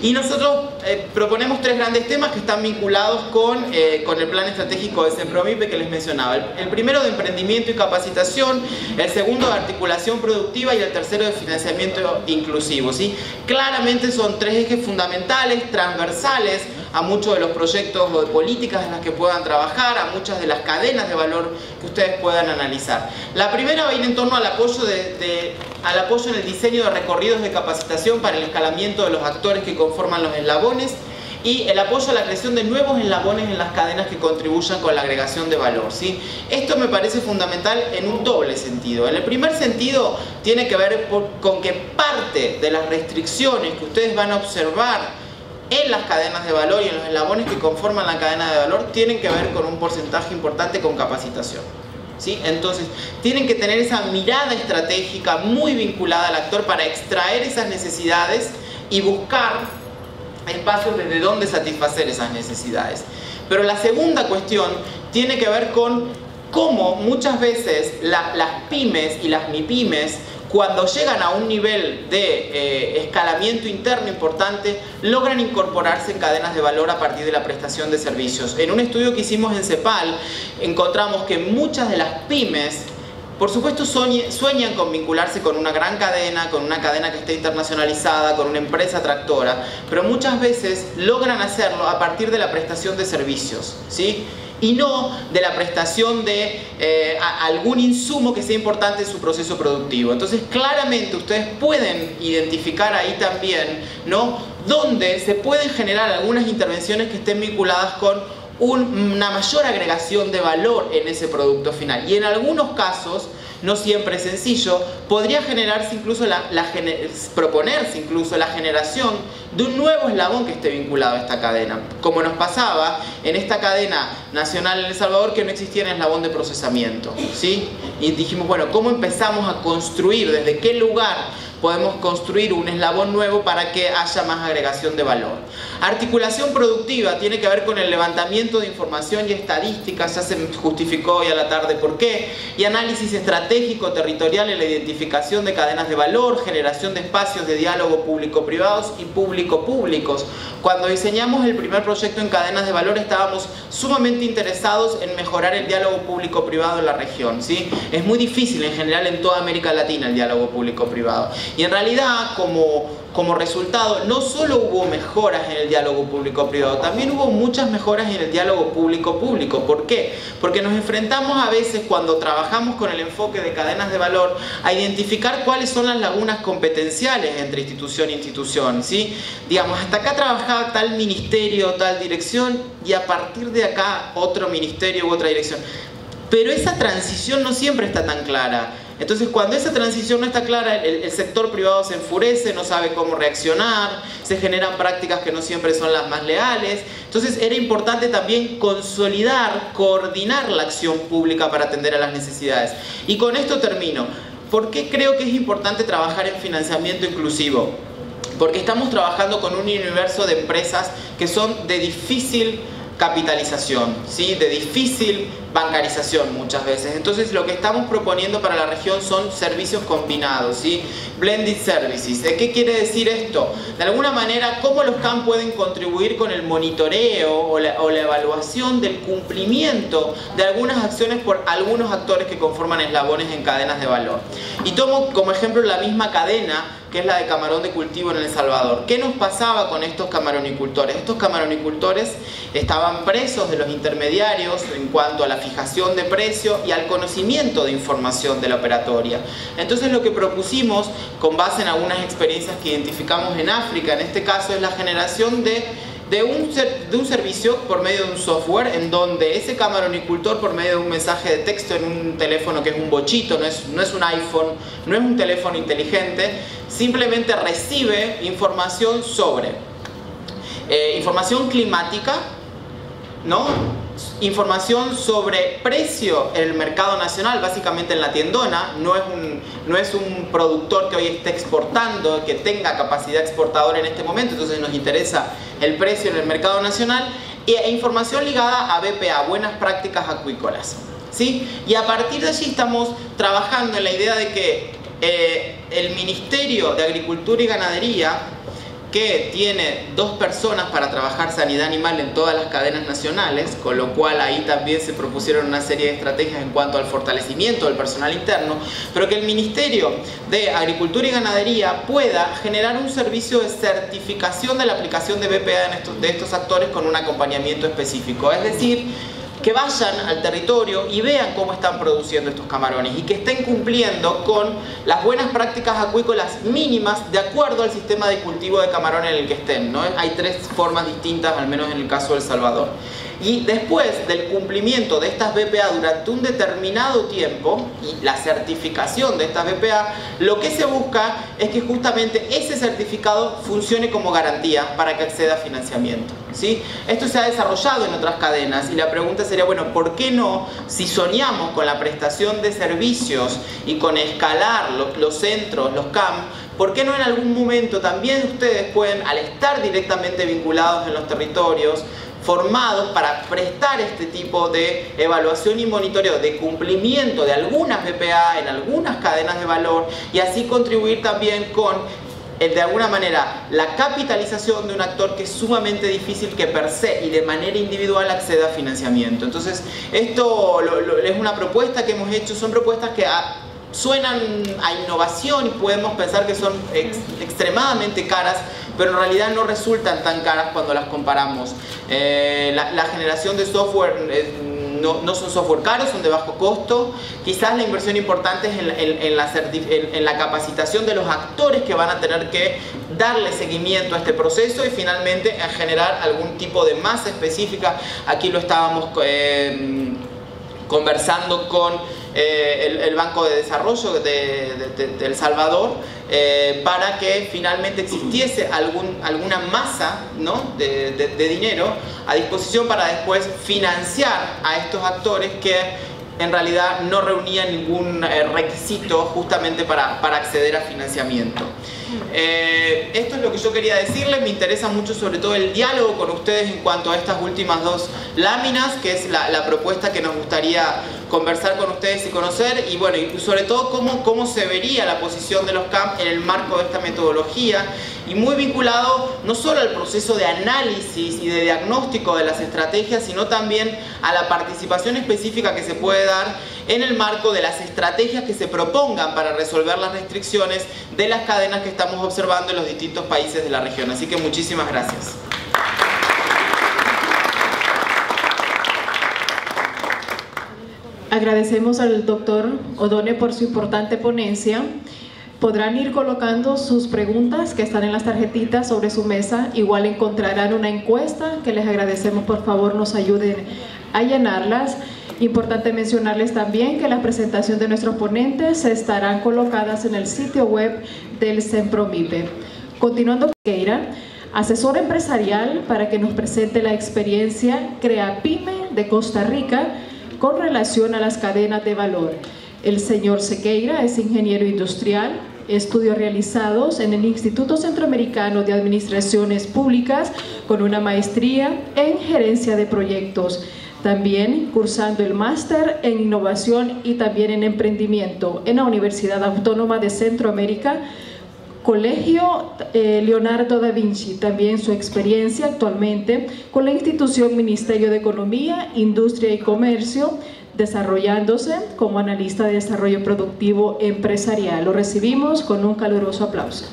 Y nosotros proponemos 3 grandes temas que están vinculados con el plan estratégico de CEPROMIPE que les mencionaba. El primero de emprendimiento y capacitación, el segundo de articulación productiva y el tercero de financiamiento inclusivo, ¿sí? Claramente son 3 ejes fundamentales, transversales a muchos de los proyectos o de políticas en las que puedan trabajar, a muchas de las cadenas de valor que ustedes puedan analizar. La primera va a ir en torno al apoyo en el diseño de recorridos de capacitación para el escalamiento de los actores que conforman los eslabones y el apoyo a la creación de nuevos eslabones en las cadenas que contribuyan con la agregación de valor, ¿sí? Esto me parece fundamental en un doble sentido. En el primer sentido tiene que ver con que parte de las restricciones que ustedes van a observar en las cadenas de valor y en los eslabones que conforman la cadena de valor tienen que ver con un porcentaje importante con capacitación, ¿sí? Entonces, tienen que tener esa mirada estratégica muy vinculada al actor para extraer esas necesidades y buscar espacios desde donde satisfacer esas necesidades. Pero la segunda cuestión tiene que ver con cómo muchas veces las pymes y las MIPYMES, cuando llegan a un nivel de escalamiento interno importante, logran incorporarse en cadenas de valor a partir de la prestación de servicios. En un estudio que hicimos en CEPAL, encontramos que muchas de las pymes, por supuesto, sueñan con vincularse con una gran cadena, con una cadena que esté internacionalizada, con una empresa tractora, pero muchas veces logran hacerlo a partir de la prestación de servicios, ¿sí? Y no de la prestación de algún insumo que sea importante en su proceso productivo. Entonces, claramente ustedes pueden identificar ahí también, ¿no?, dónde se pueden generar algunas intervenciones que estén vinculadas con una mayor agregación de valor en ese producto final. Y en algunos casos, no siempre es sencillo, podría generarse incluso proponerse incluso la generación de un nuevo eslabón que esté vinculado a esta cadena. Como nos pasaba en esta cadena nacional en El Salvador, que no existía un eslabón de procesamiento, ¿sí? Y dijimos, bueno, ¿cómo empezamos a construir? ¿Desde qué lugar podemos construir un eslabón nuevo para que haya más agregación de valor? Articulación productiva tiene que ver con el levantamiento de información y estadísticas, ya se justificó hoy a la tarde por qué, y análisis estratégico territorial en la identificación de cadenas de valor, generación de espacios de diálogo público-privados y público-públicos. Cuando diseñamos el primer proyecto en cadenas de valor estábamos sumamente interesados en mejorar el diálogo público-privado en la región, ¿sí? Es muy difícil en general en toda América Latina el diálogo público-privado. Y en realidad, como resultado, no solo hubo mejoras en el diálogo público-privado, también hubo muchas mejoras en el diálogo público-público. ¿Por qué? Porque nos enfrentamos a veces, cuando trabajamos con el enfoque de cadenas de valor, a identificar cuáles son las lagunas competenciales entre institución e institución, ¿sí? Digamos, hasta acá trabajaba tal ministerio, tal dirección, y a partir de acá otro ministerio u otra dirección. Pero esa transición no siempre está tan clara. Entonces, cuando esa transición no está clara, el sector privado se enfurece, no sabe cómo reaccionar, se generan prácticas que no siempre son las más leales. Entonces, era importante también consolidar, coordinar la acción pública para atender a las necesidades. Y con esto termino. ¿Por qué creo que es importante trabajar en financiamiento inclusivo? Porque estamos trabajando con un universo de empresas que son de difícil capitalización, ¿sí? De difícil bancarización muchas veces. Entonces, lo que estamos proponiendo para la región son servicios combinados, ¿sí? Blended services. ¿Qué quiere decir esto? De alguna manera, ¿cómo los CAM pueden contribuir con el monitoreo o la evaluación del cumplimiento de algunas acciones por algunos actores que conforman eslabones en cadenas de valor? Y tomo como ejemplo la misma cadena, que es la de camarón de cultivo en El Salvador. ¿Qué nos pasaba con estos camaronicultores? Estos camaronicultores estaban presos de los intermediarios en cuanto a la fijación de precio y al conocimiento de información de la operatoria. Entonces, lo que propusimos, con base en algunas experiencias que identificamos en África, en este caso, es la generación de de un servicio por medio de un software en donde ese camaronicultor, por medio de un mensaje de texto en un teléfono que es un bochito, no es un iPhone, no es un teléfono inteligente, simplemente recibe información sobre información climática, ¿no? Información sobre precio en el mercado nacional, básicamente en la tiendona. No es un productor que hoy esté exportando, que tenga capacidad exportadora en este momento, entonces nos interesa el precio en el mercado nacional, e información ligada a BPA, buenas prácticas acuícolas, ¿sí? Y a partir de allí estamos trabajando en la idea de que el Ministerio de Agricultura y Ganadería, que tiene 2 personas para trabajar sanidad animal en todas las cadenas nacionales, con lo cual ahí también se propusieron una serie de estrategias en cuanto al fortalecimiento del personal interno, pero que el Ministerio de Agricultura y Ganadería pueda generar un servicio de certificación de la aplicación de BPA de estos actores con un acompañamiento específico. Es decir, que vayan al territorio y vean cómo están produciendo estos camarones y que estén cumpliendo con las buenas prácticas acuícolas mínimas de acuerdo al sistema de cultivo de camarón en el que estén, ¿no? Hay 3 formas distintas, al menos en el caso de El Salvador. Y después del cumplimiento de estas BPA durante un determinado tiempo y la certificación de estas BPA, lo que se busca es que justamente ese certificado funcione como garantía para que acceda a financiamiento, ¿sí? Esto se ha desarrollado en otras cadenas y la pregunta sería, bueno, ¿por qué no, si soñamos con la prestación de servicios y con escalar los centros, los CAM, ¿por qué no en algún momento también ustedes pueden, al estar directamente vinculados en los territorios, formados para prestar este tipo de evaluación y monitoreo de cumplimiento de algunas BPA en algunas cadenas de valor y así contribuir también con, de alguna manera, la capitalización de un actor que es sumamente difícil que per se y de manera individual acceda a financiamiento? Entonces, esto es una propuesta que hemos hecho, son propuestas que suenan a innovación y podemos pensar que son extremadamente caras, pero en realidad no resultan tan caras cuando las comparamos. La generación de software no son software caros, son de bajo costo. Quizás la inversión importante es en la capacitación de los actores que van a tener que darle seguimiento a este proceso y finalmente a generar algún tipo de masa específica. Aquí lo estábamos conversando con el Banco de Desarrollo de El Salvador, para que finalmente existiese alguna masa, ¿no?, de dinero a disposición para después financiar a estos actores que en realidad no reunían ningún requisito justamente para acceder a financiamiento. Esto es lo que yo quería decirles. Me interesa mucho sobre todo el diálogo con ustedes en cuanto a estas últimas 2 láminas, que es la propuesta que nos gustaría conversar con ustedes y conocer, y bueno, y sobre todo cómo se vería la posición de los CAM en el marco de esta metodología, y muy vinculado no solo al proceso de análisis y de diagnóstico de las estrategias, sino también a la participación específica que se puede dar en el marco de las estrategias que se propongan para resolver las restricciones de las cadenas que estamos observando en los distintos países de la región. Así que muchísimas gracias. Agradecemos al doctor Odone por su importante ponencia. Podrán ir colocando sus preguntas que están en las tarjetitas sobre su mesa. Igual encontrarán una encuesta que les agradecemos, por favor nos ayuden a llenarlas. Importante mencionarles también que la presentación de nuestros ponentes estarán colocadas en el sitio web del CEMPROMIPE. Continuando, Sequeira, asesor empresarial, para que nos presente la experiencia CreaPyme de Costa Rica con relación a las cadenas de valor. El señor Sequeira es ingeniero industrial, estudios realizados en el Instituto Centroamericano de Administraciones Públicas con una maestría en gerencia de proyectos. También cursando el máster en innovación y también en emprendimiento en la Universidad Autónoma de Centroamérica, Colegio Leonardo da Vinci. También su experiencia actualmente con la institución Ministerio de Economía, Industria y Comercio, desarrollándose como analista de desarrollo productivo empresarial. Lo recibimos con un caluroso aplauso.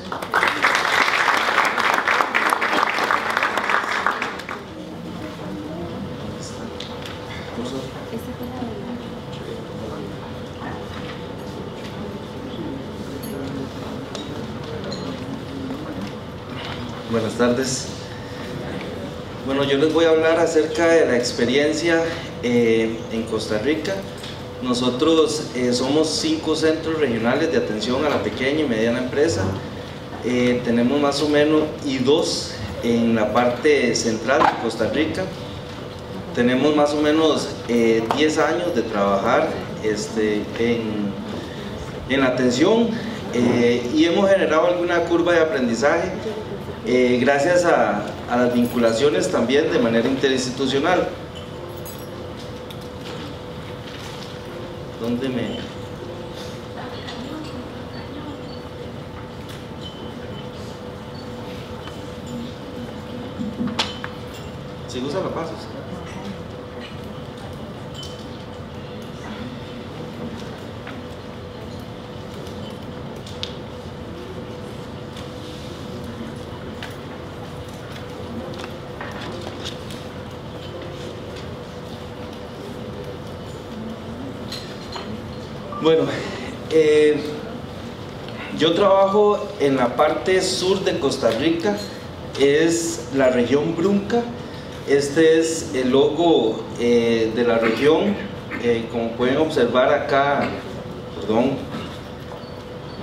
Buenas tardes. Bueno, yo les voy a hablar acerca de la experiencia en Costa Rica. Nosotros somos 5 centros regionales de atención a la pequeña y mediana empresa. Tenemos más o menos, y 2 en la parte central de Costa Rica. Tenemos más o menos 10 años de trabajar en la atención y hemos generado alguna curva de aprendizaje gracias a las vinculaciones también de manera interinstitucional. ¿Dónde me...? ¿Sí usa la pasos? Bueno, yo trabajo en la parte sur de Costa Rica, es la región Brunca. Este es el logo de la región, como pueden observar acá,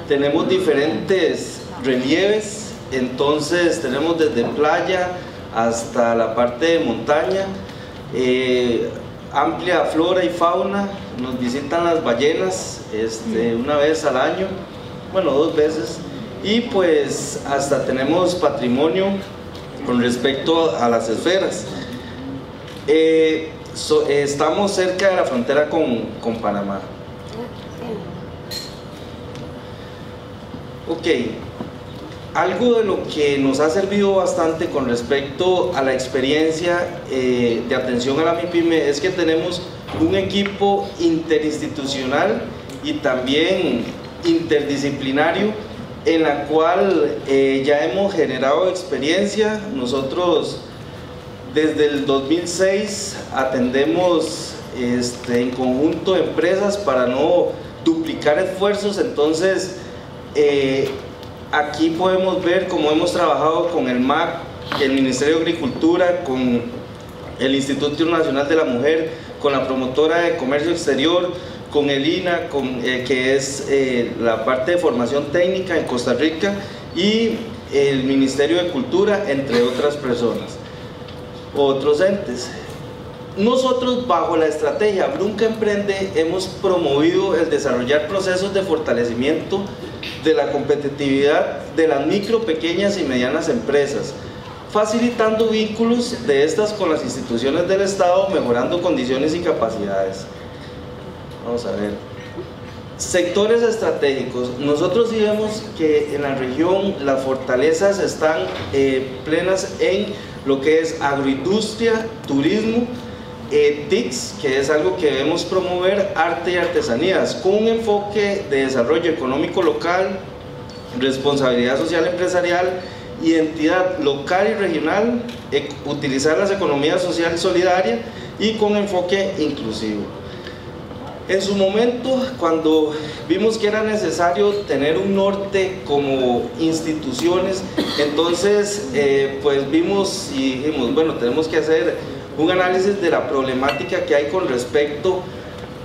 tenemos diferentes relieves, entonces tenemos desde playa hasta la parte de montaña, amplia flora y fauna. Nos visitan las ballenas una vez al año, bueno, 2 veces, y pues hasta tenemos patrimonio con respecto a las esferas. Estamos cerca de la frontera con Panamá. Ok, algo de lo que nos ha servido bastante con respecto a la experiencia de atención a la MIPYME es que tenemos un equipo interinstitucional y también interdisciplinario en la cual ya hemos generado experiencia. Nosotros desde el 2006 atendemos en conjunto empresas para no duplicar esfuerzos. Entonces aquí podemos ver cómo hemos trabajado con el MAC, el Ministerio de Agricultura, con el Instituto Nacional de la Mujer, con la Promotora de Comercio Exterior, con el INA, que es la parte de formación técnica en Costa Rica, y el Ministerio de Cultura, entre otras personas, otros entes. Nosotros, bajo la estrategia Brunca Emprende, hemos promovido el desarrollar procesos de fortalecimiento de la competitividad de las micro, pequeñas y medianas empresas, facilitando vínculos de estas con las instituciones del Estado, mejorando condiciones y capacidades. Vamos a ver. Sectores estratégicos. Nosotros sí vemos que en la región las fortalezas están plenas en lo que es agroindustria, turismo, TICs, que es algo que debemos promover, arte y artesanías, con un enfoque de desarrollo económico local, responsabilidad social empresarial, identidad local y regional, utilizar las economías social solidaria y con enfoque inclusivo. En su momento, cuando vimos que era necesario tener un norte como instituciones, entonces pues vimos y dijimos, bueno, tenemos que hacer un análisis de la problemática que hay con respecto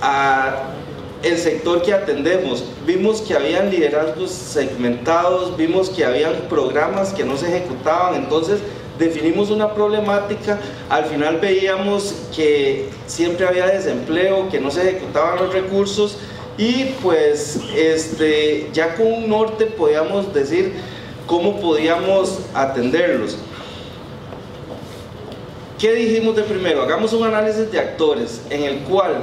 a el sector que atendemos. Vimos que habían liderazgos segmentados, vimos que habían programas que no se ejecutaban, entonces definimos una problemática. Al final veíamos que siempre había desempleo, que no se ejecutaban los recursos, y pues ya con un norte podíamos decir cómo podíamos atenderlos. ¿Qué dijimos de primero? Hagamos un análisis de actores en el cual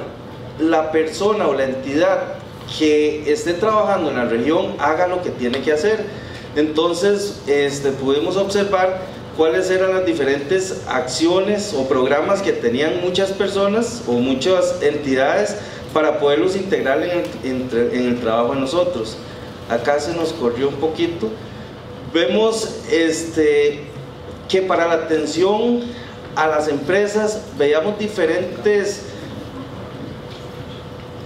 la persona o la entidad que esté trabajando en la región haga lo que tiene que hacer. Entonces pudimos observar cuáles eran las diferentes acciones o programas que tenían muchas personas o muchas entidades para poderlos integrar en el trabajo de nosotros. Acá se nos corrió un poquito. Vemos que para la atención a las empresas veíamos diferentes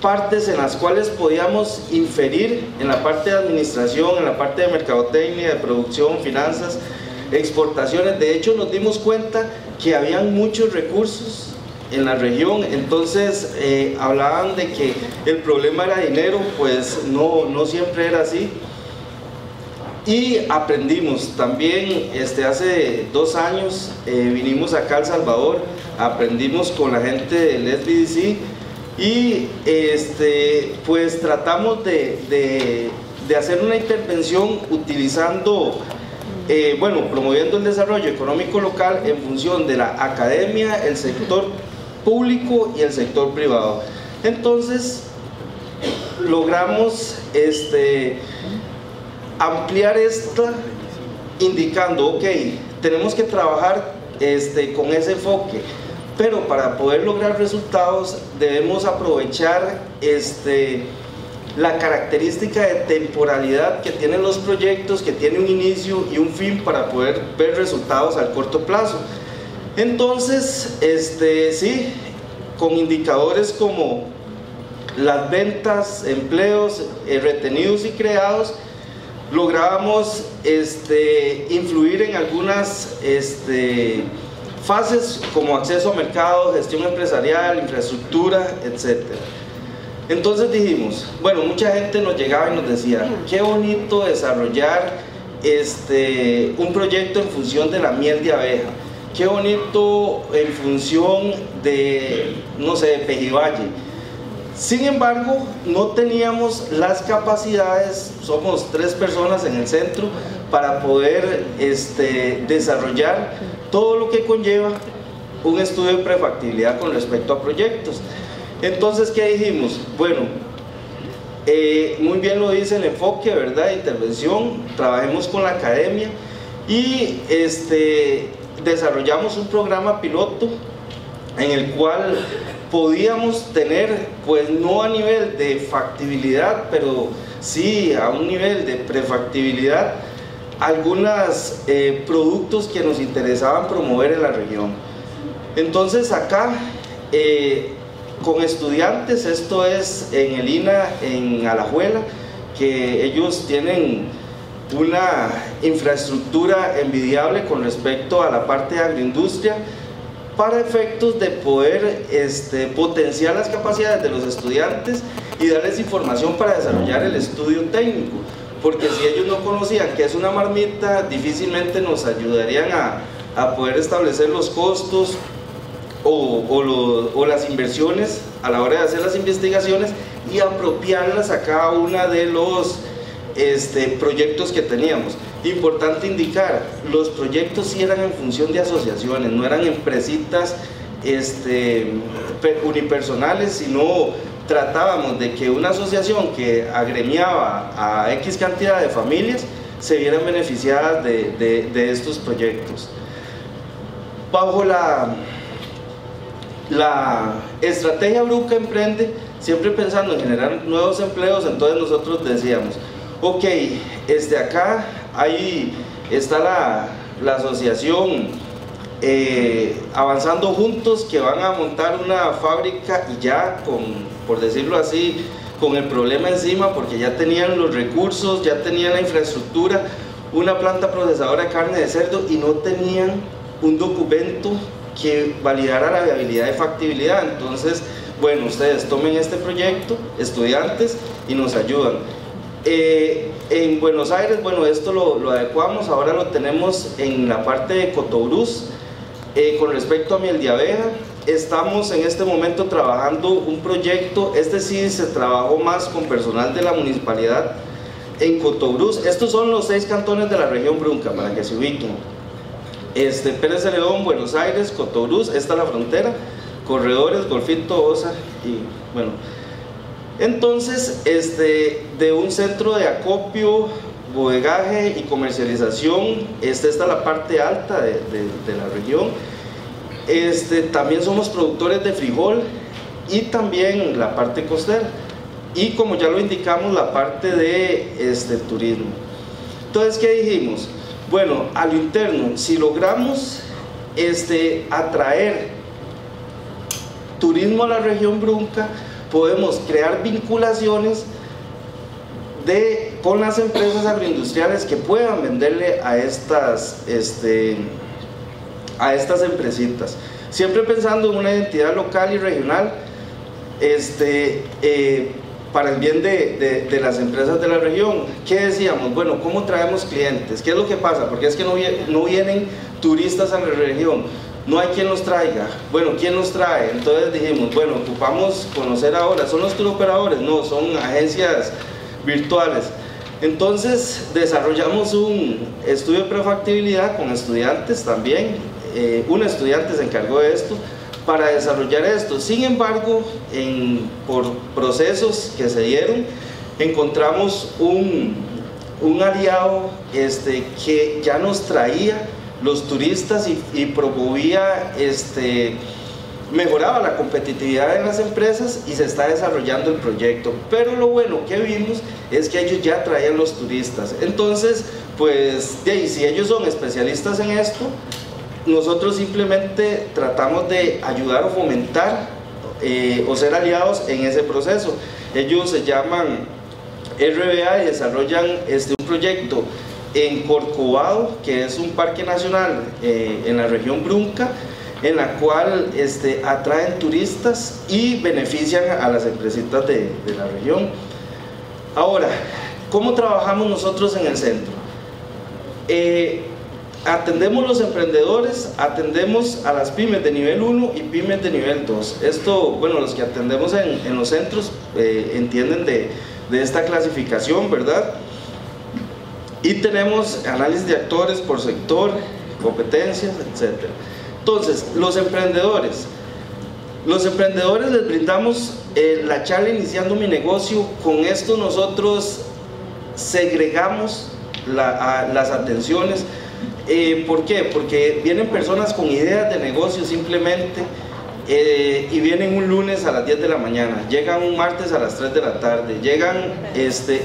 partes en las cuales podíamos inferir en la parte de administración, en la parte de mercadotecnia, de producción, finanzas, exportaciones. De hecho, nos dimos cuenta que habían muchos recursos en la región, entonces hablaban de que el problema era dinero, pues no siempre era así. Y aprendimos también, hace 2 años vinimos acá a El Salvador, aprendimos con la gente del SBDC y pues tratamos de hacer una intervención utilizando, promoviendo el desarrollo económico local en función de la academia, el sector público y el sector privado. Entonces logramos ampliar esta, indicando, ok, tenemos que trabajar con ese enfoque, pero para poder lograr resultados debemos aprovechar la característica de temporalidad que tienen los proyectos, que tiene un inicio y un fin para poder ver resultados al corto plazo. Entonces, sí, con indicadores como las ventas, empleos retenidos y creados, lográbamos influir en algunas fases como acceso a mercado, gestión empresarial, infraestructura, etc. Entonces dijimos, bueno, mucha gente nos llegaba y nos decía, qué bonito desarrollar un proyecto en función de la miel de abeja, qué bonito en función de, no sé, de Pejivalle. Sin embargo, no teníamos las capacidades, somos 3 personas en el centro, para poder desarrollar todo lo que conlleva un estudio de prefactibilidad con respecto a proyectos. Entonces, ¿qué dijimos? Bueno, muy bien lo dice el enfoque, ¿verdad?, de intervención, trabajemos con la academia y desarrollamos un programa piloto en el cual podíamos tener, pues no a nivel de factibilidad, pero sí a un nivel de prefactibilidad, algunos productos que nos interesaban promover en la región. Entonces acá, con estudiantes, esto es en el INA, en Alajuela, que ellos tienen una infraestructura envidiable con respecto a la parte de agroindustria, para efectos de poder potenciar las capacidades de los estudiantes y darles información para desarrollar el estudio técnico, porque si ellos no conocían qué es una marmita, difícilmente nos ayudarían a poder establecer los costos o las inversiones a la hora de hacer las investigaciones y apropiarlas a cada una de los proyectos que teníamos. Importante indicar, los proyectos sí eran en función de asociaciones, no eran empresitas unipersonales, sino tratábamos de que una asociación que agremiaba a X cantidad de familias se vieran beneficiadas de estos proyectos. Bajo la estrategia Bruca Emprende, siempre pensando en generar nuevos empleos, entonces nosotros decíamos, ok, acá ahí está la asociación Avanzando Juntos, que van a montar una fábrica y ya por decirlo así, con el problema encima, porque ya tenían los recursos, ya tenían la infraestructura, una planta procesadora de carne de cerdo y no tenían un documento que validara la viabilidad y factibilidad. Entonces, bueno, ustedes tomen este proyecto, estudiantes, y nos ayudan. En Buenos Aires, bueno, esto lo adecuamos, ahora lo tenemos en la parte de Cotobruz. Con respecto a miel de abeja, estamos en este momento trabajando un proyecto, sí se trabajó más con personal de la municipalidad en Cotobruz. Estos son los 6 cantones de la región Brunca, para que se ubiquen. Pérez Celedón, Buenos Aires, Cotobruz, esta es la frontera, Corredores, Golfito, Osa y bueno. Entonces, de un centro de acopio, bodegaje y comercialización, esta es la parte alta de la región. También somos productores de frijol y también la parte costera. Y como ya lo indicamos, la parte de turismo. Entonces, ¿qué dijimos? Bueno, a lo interno, si logramos atraer turismo a la región Brunca, podemos crear vinculaciones con las empresas agroindustriales que puedan venderle a a estas empresitas, siempre pensando en una identidad local y regional, para el bien de las empresas de la región. ¿Qué decíamos? Bueno, ¿cómo traemos clientes? ¿Qué es lo que pasa? Porque es que no vienen turistas a la región, no hay quien los traiga. Bueno, ¿quién los trae? Entonces dijimos, bueno, ocupamos conocer ahora, ¿son los turoperadores? No, son agencias virtuales. Entonces desarrollamos un estudio de prefactibilidad con estudiantes también, un estudiante se encargó de esto, para desarrollar esto. Sin embargo, por procesos que se dieron, encontramos un aliado que ya nos traía los turistas y promovía, mejoraba la competitividad de las empresas y se está desarrollando el proyecto. Pero lo bueno que vimos es que ellos ya traían los turistas. Entonces, pues, si ellos son especialistas en esto, nosotros simplemente tratamos de ayudar o fomentar o ser aliados en ese proceso. Ellos se llaman RBA y desarrollan un proyecto en Corcovado, que es un parque nacional en la región Brunca, en la cual atraen turistas y benefician a las empresitas de la región. Ahora, ¿cómo trabajamos nosotros en el centro? Atendemos los emprendedores, atendemos a las pymes de nivel 1 y pymes de nivel 2. Esto, bueno, los que atendemos en los centros entienden de esta clasificación, ¿verdad? Y tenemos análisis de actores por sector, competencias, etc. Entonces, los emprendedores les brindamos la charla Iniciando mi negocio. Con esto nosotros segregamos las atenciones. ¿Por qué? Porque vienen personas con ideas de negocio simplemente y vienen un lunes a las 10 de la mañana, llegan un martes a las 3 de la tarde, llegan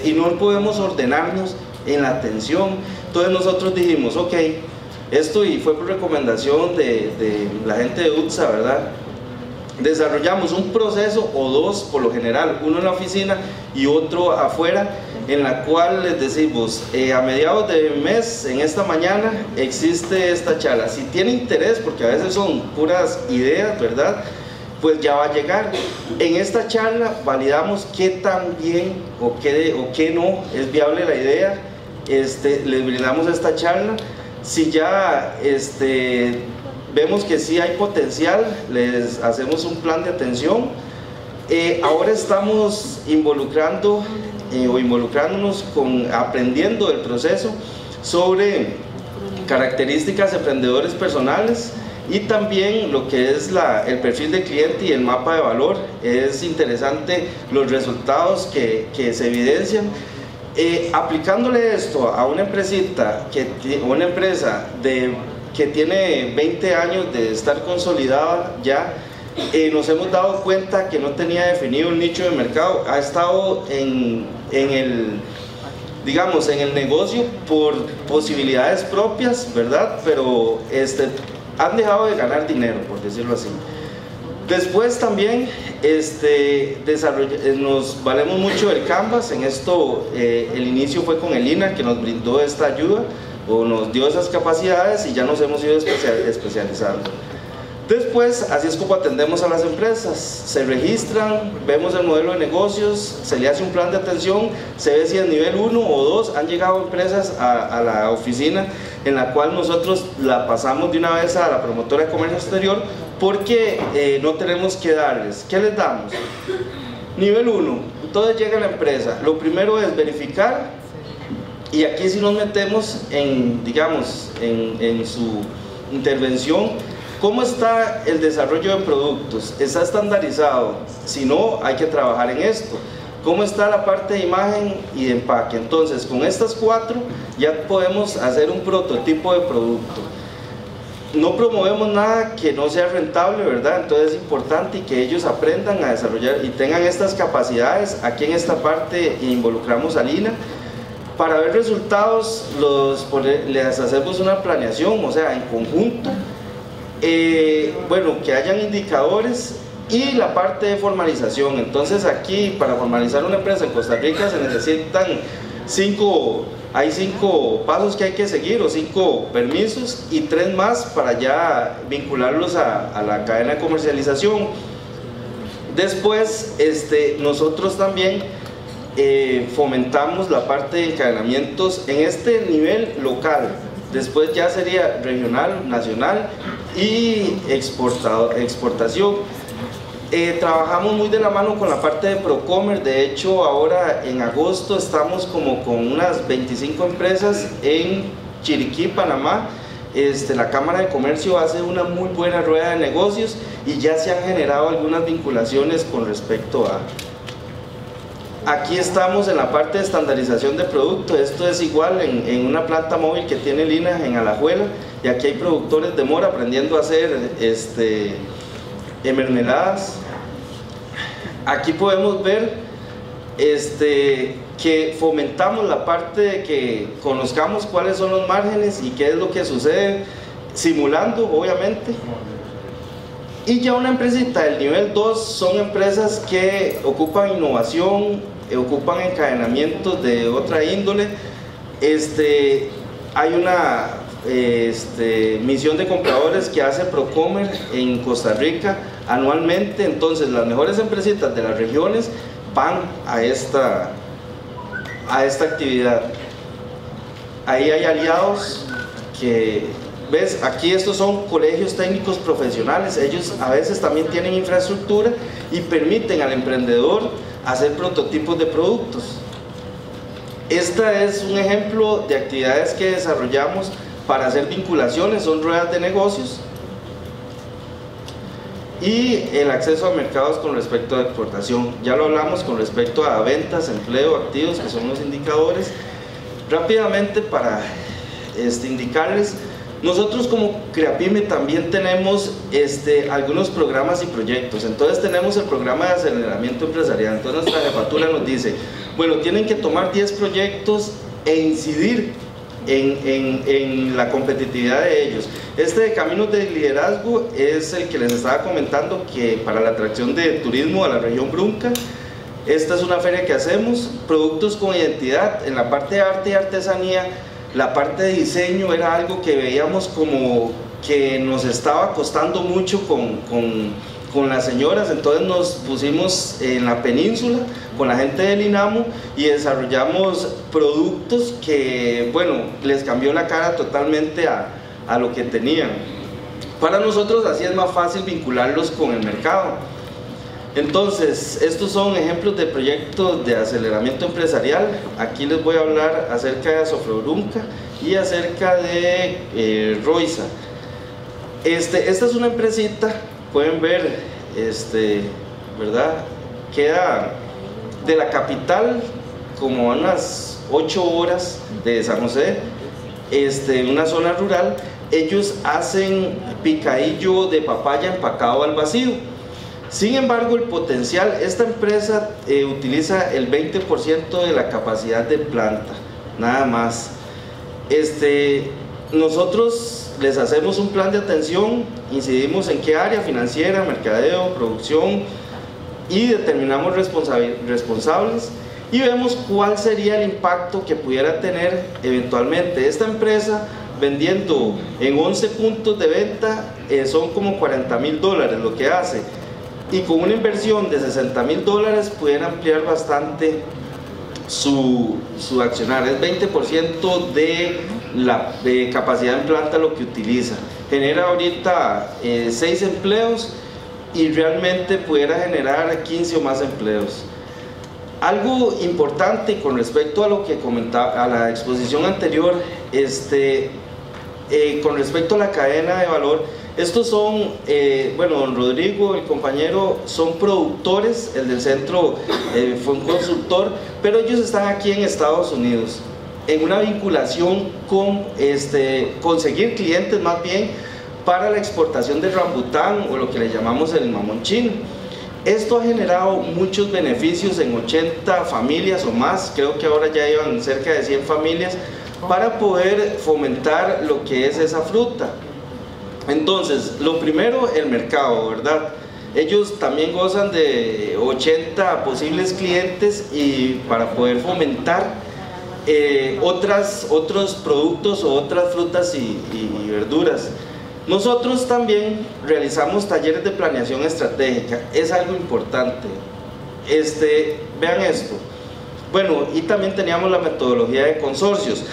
y no podemos ordenarnos en la atención. Entonces nosotros dijimos, ok, esto, y fue por recomendación de la gente de UTSA, ¿verdad? Desarrollamos un proceso o dos por lo general, uno en la oficina y otro afuera, en la cual les decimos, a mediados de mes, en esta mañana, existe esta charla. Si tiene interés, porque a veces son puras ideas, ¿verdad?, pues ya va a llegar. En esta charla validamos qué tan bien o qué no es viable la idea. Les brindamos esta charla. Si ya vemos que sí hay potencial, les hacemos un plan de atención. Ahora estamos involucrándonos aprendiendo del proceso sobre características de emprendedores personales y también lo que es el perfil de cliente y el mapa de valor. Es interesante los resultados que se evidencian. Aplicándole esto a una empresita, una empresa que tiene 20 años de estar consolidada ya, nos hemos dado cuenta que no tenía definido un nicho de mercado. Ha estado en el negocio por posibilidades propias, ¿verdad? Pero han dejado de ganar dinero, por decirlo así. Después también nos valemos mucho del Canvas. En esto el inicio fue con el INA, que nos brindó esta ayuda o nos dio esas capacidades, y ya nos hemos ido especializando. Después, así es como atendemos a las empresas. Se registran, vemos el modelo de negocios, se le hace un plan de atención, se ve si en nivel 1 o 2 han llegado empresas a la oficina, en la cual nosotros la pasamos de una vez a la promotora de comercio exterior, porque no tenemos que darles. ¿Qué les damos? Nivel 1, entonces llega la empresa. Lo primero es verificar, y aquí sí nos metemos en su intervención. ¿Cómo está el desarrollo de productos? ¿Está estandarizado? Si no, hay que trabajar en esto. ¿Cómo está la parte de imagen y de empaque? Entonces, con estas 4 ya podemos hacer un prototipo de producto. No promovemos nada que no sea rentable, ¿verdad? Entonces es importante que ellos aprendan a desarrollar y tengan estas capacidades. Aquí en esta parte involucramos al INA. Para ver resultados, les hacemos una planeación, o sea, en conjunto. Bueno, que hayan indicadores y la parte de formalización. Entonces aquí, para formalizar una empresa en Costa Rica se necesitan 5 hay 5 pasos que hay que seguir o 5 permisos y 3 más para ya vincularlos a la cadena de comercialización. Después nosotros también fomentamos la parte de encadenamientos en este nivel local, después ya sería regional, nacional y exportación. Trabajamos muy de la mano con la parte de Procomer. De hecho, ahora en agosto estamos como con unas 25 empresas en Chiriquí, Panamá. La Cámara de Comercio hace una muy buena rueda de negocios y ya se han generado algunas vinculaciones con respecto a... Aquí estamos en la parte de estandarización de productos. Esto es igual en una planta móvil que tiene Lina en Alajuela, y aquí hay productores de mora aprendiendo a hacer mermeladas. Aquí podemos ver que fomentamos la parte de que conozcamos cuáles son los márgenes y qué es lo que sucede, simulando obviamente. Y ya una empresita del nivel 2 son empresas que ocupan innovación, ocupan encadenamientos de otra índole. Hay una misión de compradores que hace Procomer en Costa Rica anualmente. Entonces las mejores empresitas de las regiones van a esta actividad. Ahí hay aliados que, ves, aquí estos son colegios técnicos profesionales. Ellos a veces también tienen infraestructura y permiten al emprendedor hacer prototipos de productos. Esta es un ejemplo de actividades que desarrollamos para hacer vinculaciones, son ruedas de negocios, y el acceso a mercados con respecto a exportación. Ya lo hablamos con respecto a ventas, empleo, activos, que son los indicadores. Rápidamente para indicarles, nosotros como CREAPYME también tenemos algunos programas y proyectos. Entonces tenemos el programa de aceleramiento empresarial. Entonces nuestra jefatura nos dice, bueno, tienen que tomar 10 proyectos e incidir en la competitividad de ellos. De Caminos de Liderazgo es el que les estaba comentando, que para la atracción de turismo a la región Brunca. Esta es una feria que hacemos. Productos con identidad, en la parte de arte y artesanía, la parte de diseño era algo que veíamos como que nos estaba costando mucho con las señoras. Entonces nos pusimos en la península con la gente del INAMU y desarrollamos productos que, bueno, les cambió la cara totalmente a lo que tenían. Para nosotros así es más fácil vincularlos con el mercado. Entonces, estos son ejemplos de proyectos de aceleramiento empresarial. Aquí les voy a hablar acerca de Azofrebrunca y acerca de Roisa. Esta es una empresita, pueden ver, ¿verdad? Queda de la capital como a unas 8 horas de San José, en una zona rural. Ellos hacen picadillo de papaya empacado al vacío. Sin embargo, el potencial, esta empresa utiliza el 20% de la capacidad de planta, nada más. Nosotros les hacemos un plan de atención, incidimos en qué área: financiera, mercadeo, producción, y determinamos responsables y vemos cuál sería el impacto que pudiera tener eventualmente. Esta empresa, vendiendo en 11 puntos de venta, son como $40,000 lo que hace, y con una inversión de $60,000 pudiera ampliar bastante su accionar. Es 20% de la capacidad en planta lo que utiliza. Genera ahorita 6 empleos y realmente pudiera generar 15 o más empleos. Algo importante con respecto a lo que comentaba a la exposición anterior, con respecto a la cadena de valor, estos son, bueno, don Rodrigo, el compañero, son productores. El del centro fue un consultor, pero ellos están aquí en Estados Unidos en una vinculación con conseguir clientes más bien para la exportación de rambután, o lo que le llamamos el mamón chino. Esto ha generado muchos beneficios en 80 familias o más, creo que ahora ya llevan cerca de 100 familias, para poder fomentar lo que es esa fruta. Entonces, lo primero, el mercado, ¿verdad? Ellos también gozan de 80 posibles clientes, y para poder fomentar otros productos o otras frutas y verduras. Nosotros también realizamos talleres de planeación estratégica, es algo importante. Vean esto. Bueno, y también teníamos la metodología de consorcios.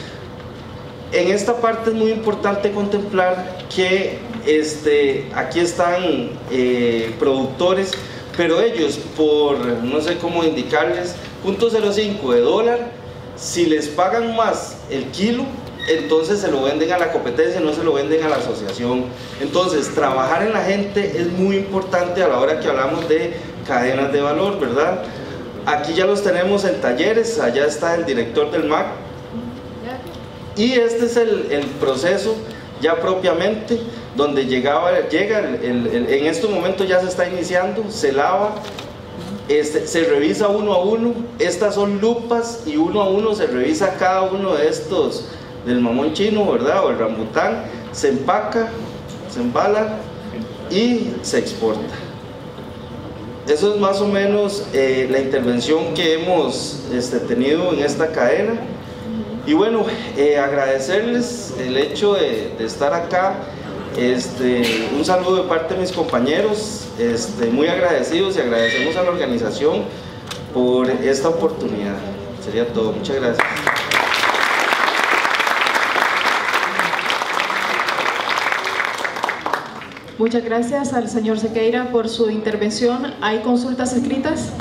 En esta parte es muy importante contemplar que aquí están productores, pero ellos por, no sé cómo indicarles, 0.05 de dólar, si les pagan más el kilo, entonces se lo venden a la competencia, no se lo venden a la asociación. Entonces, trabajar en la gente es muy importante a la hora que hablamos de cadenas de valor, ¿verdad? Aquí ya los tenemos en talleres, allá está el director del MAC. Y este es el proceso ya propiamente, donde en estos momentos ya se está iniciando, se lava, se revisa uno a uno, estas son lupas y uno a uno se revisa cada uno de estos, del mamón chino, ¿verdad? O el rambután, se empaca, se embala y se exporta. Eso es más o menos la intervención que hemos tenido en esta cadena. Y bueno, agradecerles el hecho de estar acá. Un saludo de parte de mis compañeros, muy agradecidos, y agradecemos a la organización por esta oportunidad. Sería todo, muchas gracias. Muchas gracias al señor Sequeira por su intervención. ¿Hay consultas escritas?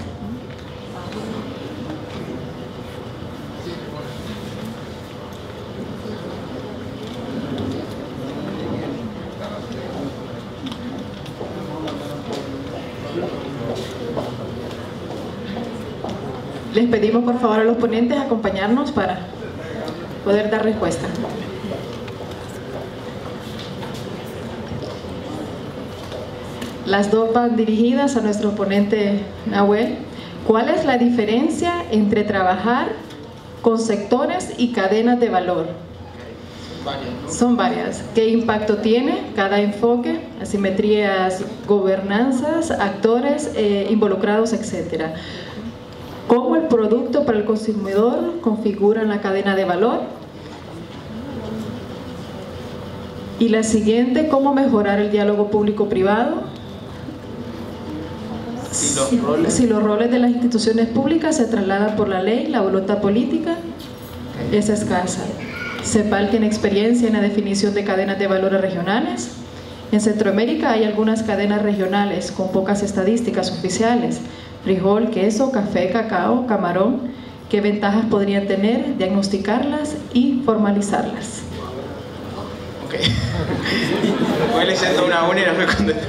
Les pedimos por favor a los ponentes acompañarnos para poder dar respuesta. Las dos van dirigidas a nuestro ponente Nahuel. ¿Cuál es la diferencia entre trabajar con sectores y cadenas de valor? Son varias. ¿Qué impacto tiene cada enfoque? Asimetrías, gobernanzas, actores involucrados, etcétera. ¿Cómo el producto para el consumidor configura la cadena de valor? Y la siguiente, ¿cómo mejorar el diálogo público-privado? Si los roles de las instituciones públicas se trasladan por la ley, la voluntad política es escasa. CEPAL tiene experiencia en la definición de cadenas de valores regionales. En Centroamérica hay algunas cadenas regionales con pocas estadísticas oficiales: frijol, queso, café, cacao, camarón. ¿Qué ventajas podrían tener? Diagnosticarlas y formalizarlas. Ok. Voy leyendo una a una y no me contesto.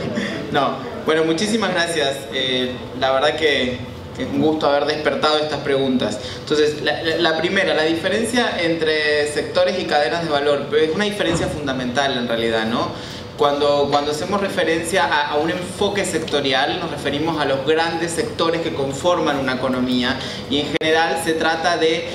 No. Bueno, muchísimas gracias. La verdad que es un gusto haber despertado estas preguntas. Entonces, la primera, la diferencia entre sectores y cadenas de valor, pero es una diferencia fundamental en realidad, ¿no? Cuando hacemos referencia a un enfoque sectorial, nos referimos a los grandes sectores que conforman una economía, y en general se trata de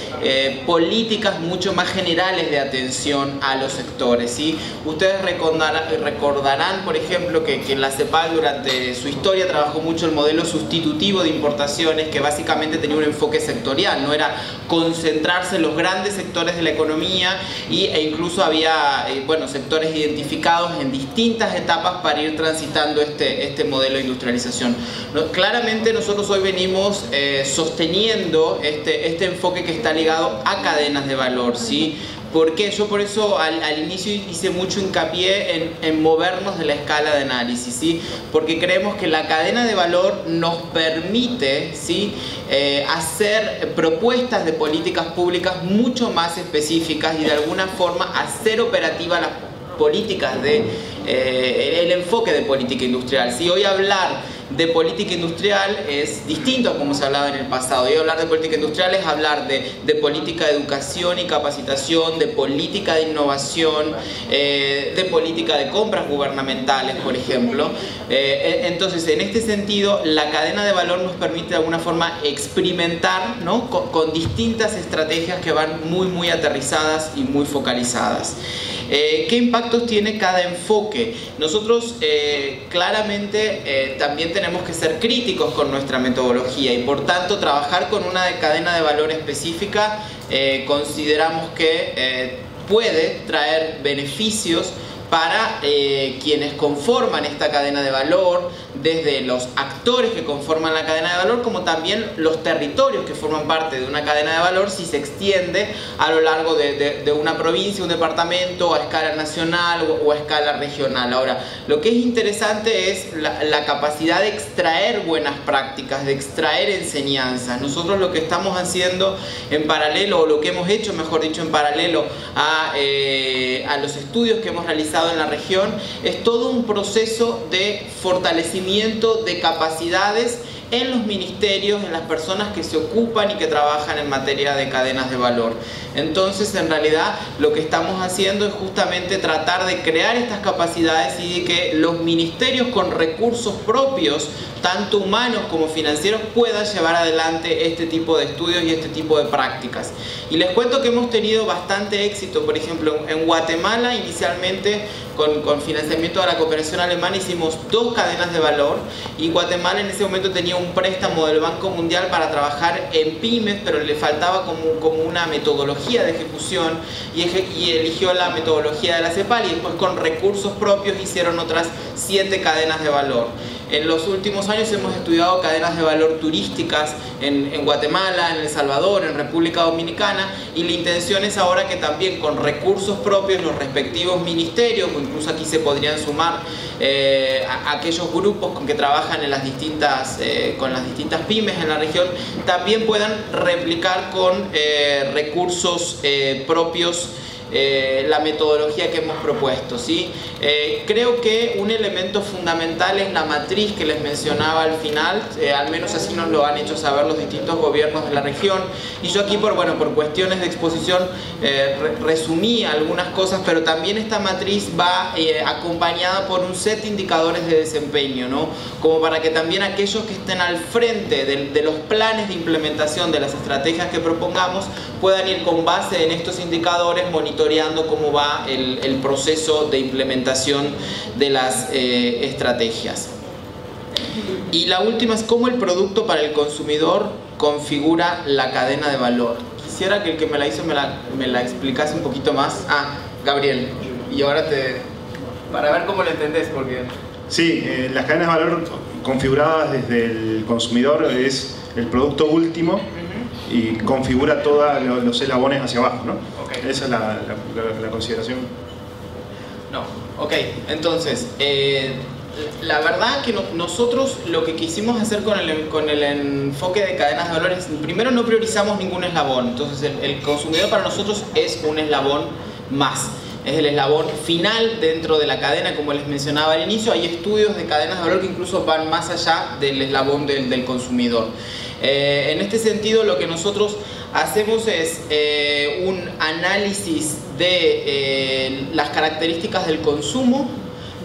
políticas mucho más generales de atención a los sectores, ¿sí? Ustedes recordarán, por ejemplo, que la CEPAL durante su historia trabajó mucho el modelo sustitutivo de importaciones, que básicamente tenía un enfoque sectorial, no era concentrarse en los grandes sectores de la economía, e incluso había sectores identificados en distintas etapas para ir transitando este modelo de industrialización. Claramente nosotros hoy venimos sosteniendo este enfoque que está ligado a cadenas de valor, ¿sí? Porque yo por eso al inicio hice mucho hincapié en movernos de la escala de análisis, ¿sí? Porque creemos que la cadena de valor nos permite, ¿sí?, hacer propuestas de políticas públicas mucho más específicas y de alguna forma hacer operativa las políticas el enfoque de política industrial. Si hoy hablar de política industrial es distinto a como se hablaba en el pasado. Hoy hablar de política industrial es hablar de política de educación y capacitación, de política de innovación, de política de compras gubernamentales, por ejemplo. Entonces, en este sentido, la cadena de valor nos permite de alguna forma experimentar, ¿no?, con distintas estrategias que van muy aterrizadas y muy focalizadas. ¿Qué impactos tiene cada enfoque? Nosotros claramente también tenemos que ser críticos con nuestra metodología y por tanto trabajar con una cadena de valor específica consideramos que puede traer beneficios para quienes conforman esta cadena de valor, desde los actores que conforman la cadena de valor, como también los territorios que forman parte de una cadena de valor si se extiende a lo largo de una provincia, un departamento, a escala nacional o a escala regional. Ahora, lo que es interesante es la capacidad de extraer buenas prácticas, de extraer enseñanzas. Nosotros lo que estamos haciendo en paralelo, o lo que hemos hecho, mejor dicho, en paralelo a los estudios que hemos realizado en la región, es todo un proceso de fortalecimiento de capacidades en los ministerios, en las personas que se ocupan y que trabajan en materia de cadenas de valor. Entonces, en realidad, lo que estamos haciendo es justamente tratar de crear estas capacidades y de que los ministerios con recursos propios, tanto humanos como financieros, puedan llevar adelante este tipo de estudios y este tipo de prácticas. Y les cuento que hemos tenido bastante éxito. Por ejemplo, en Guatemala, inicialmente, con financiamiento de la cooperación alemana, hicimos 2 cadenas de valor, y Guatemala en ese momento tenía un préstamo del Banco Mundial para trabajar en pymes, pero le faltaba como una metodología de ejecución, y eligió la metodología de la CEPAL, y después con recursos propios hicieron otras 7 cadenas de valor. En los últimos años hemos estudiado cadenas de valor turísticas en Guatemala, en El Salvador, en República Dominicana, y la intención es ahora que también con recursos propios los respectivos ministerios, o incluso aquí se podrían sumar a aquellos grupos con que trabajan en las con las distintas pymes en la región, también puedan replicar con recursos propios la metodología que hemos propuesto, ¿sí? Creo que un elemento fundamental es la matriz que les mencionaba al final, al menos así nos lo han hecho saber los distintos gobiernos de la región, y yo aquí por cuestiones de exposición resumí algunas cosas, pero también esta matriz va acompañada por un set de indicadores de desempeño, ¿no? Como para que también aquellos que estén al frente de los planes de implementación de las estrategias que propongamos puedan ir con base en estos indicadores monitoreando cómo va el proceso de implementación de las estrategias. Y la última es cómo el producto para el consumidor configura la cadena de valor. Quisiera que el que me la hizo me la explicase un poquito más. Gabriel, y ahora para ver cómo lo entendés, porque... Sí, las cadenas de valor configuradas desde el consumidor es el producto último y configura todos los eslabones hacia abajo, ¿no? Okay. Esa es la consideración. No, ok, entonces, la verdad que nosotros lo que quisimos hacer con el enfoque de cadenas de valores, primero no priorizamos ningún eslabón, entonces el consumidor para nosotros es un eslabón más. Es el eslabón final dentro de la cadena, como les mencionaba al inicio. Hay estudios de cadenas de valor que incluso van más allá del eslabón del consumidor. En este sentido, lo que nosotros hacemos es un análisis de las características del consumo,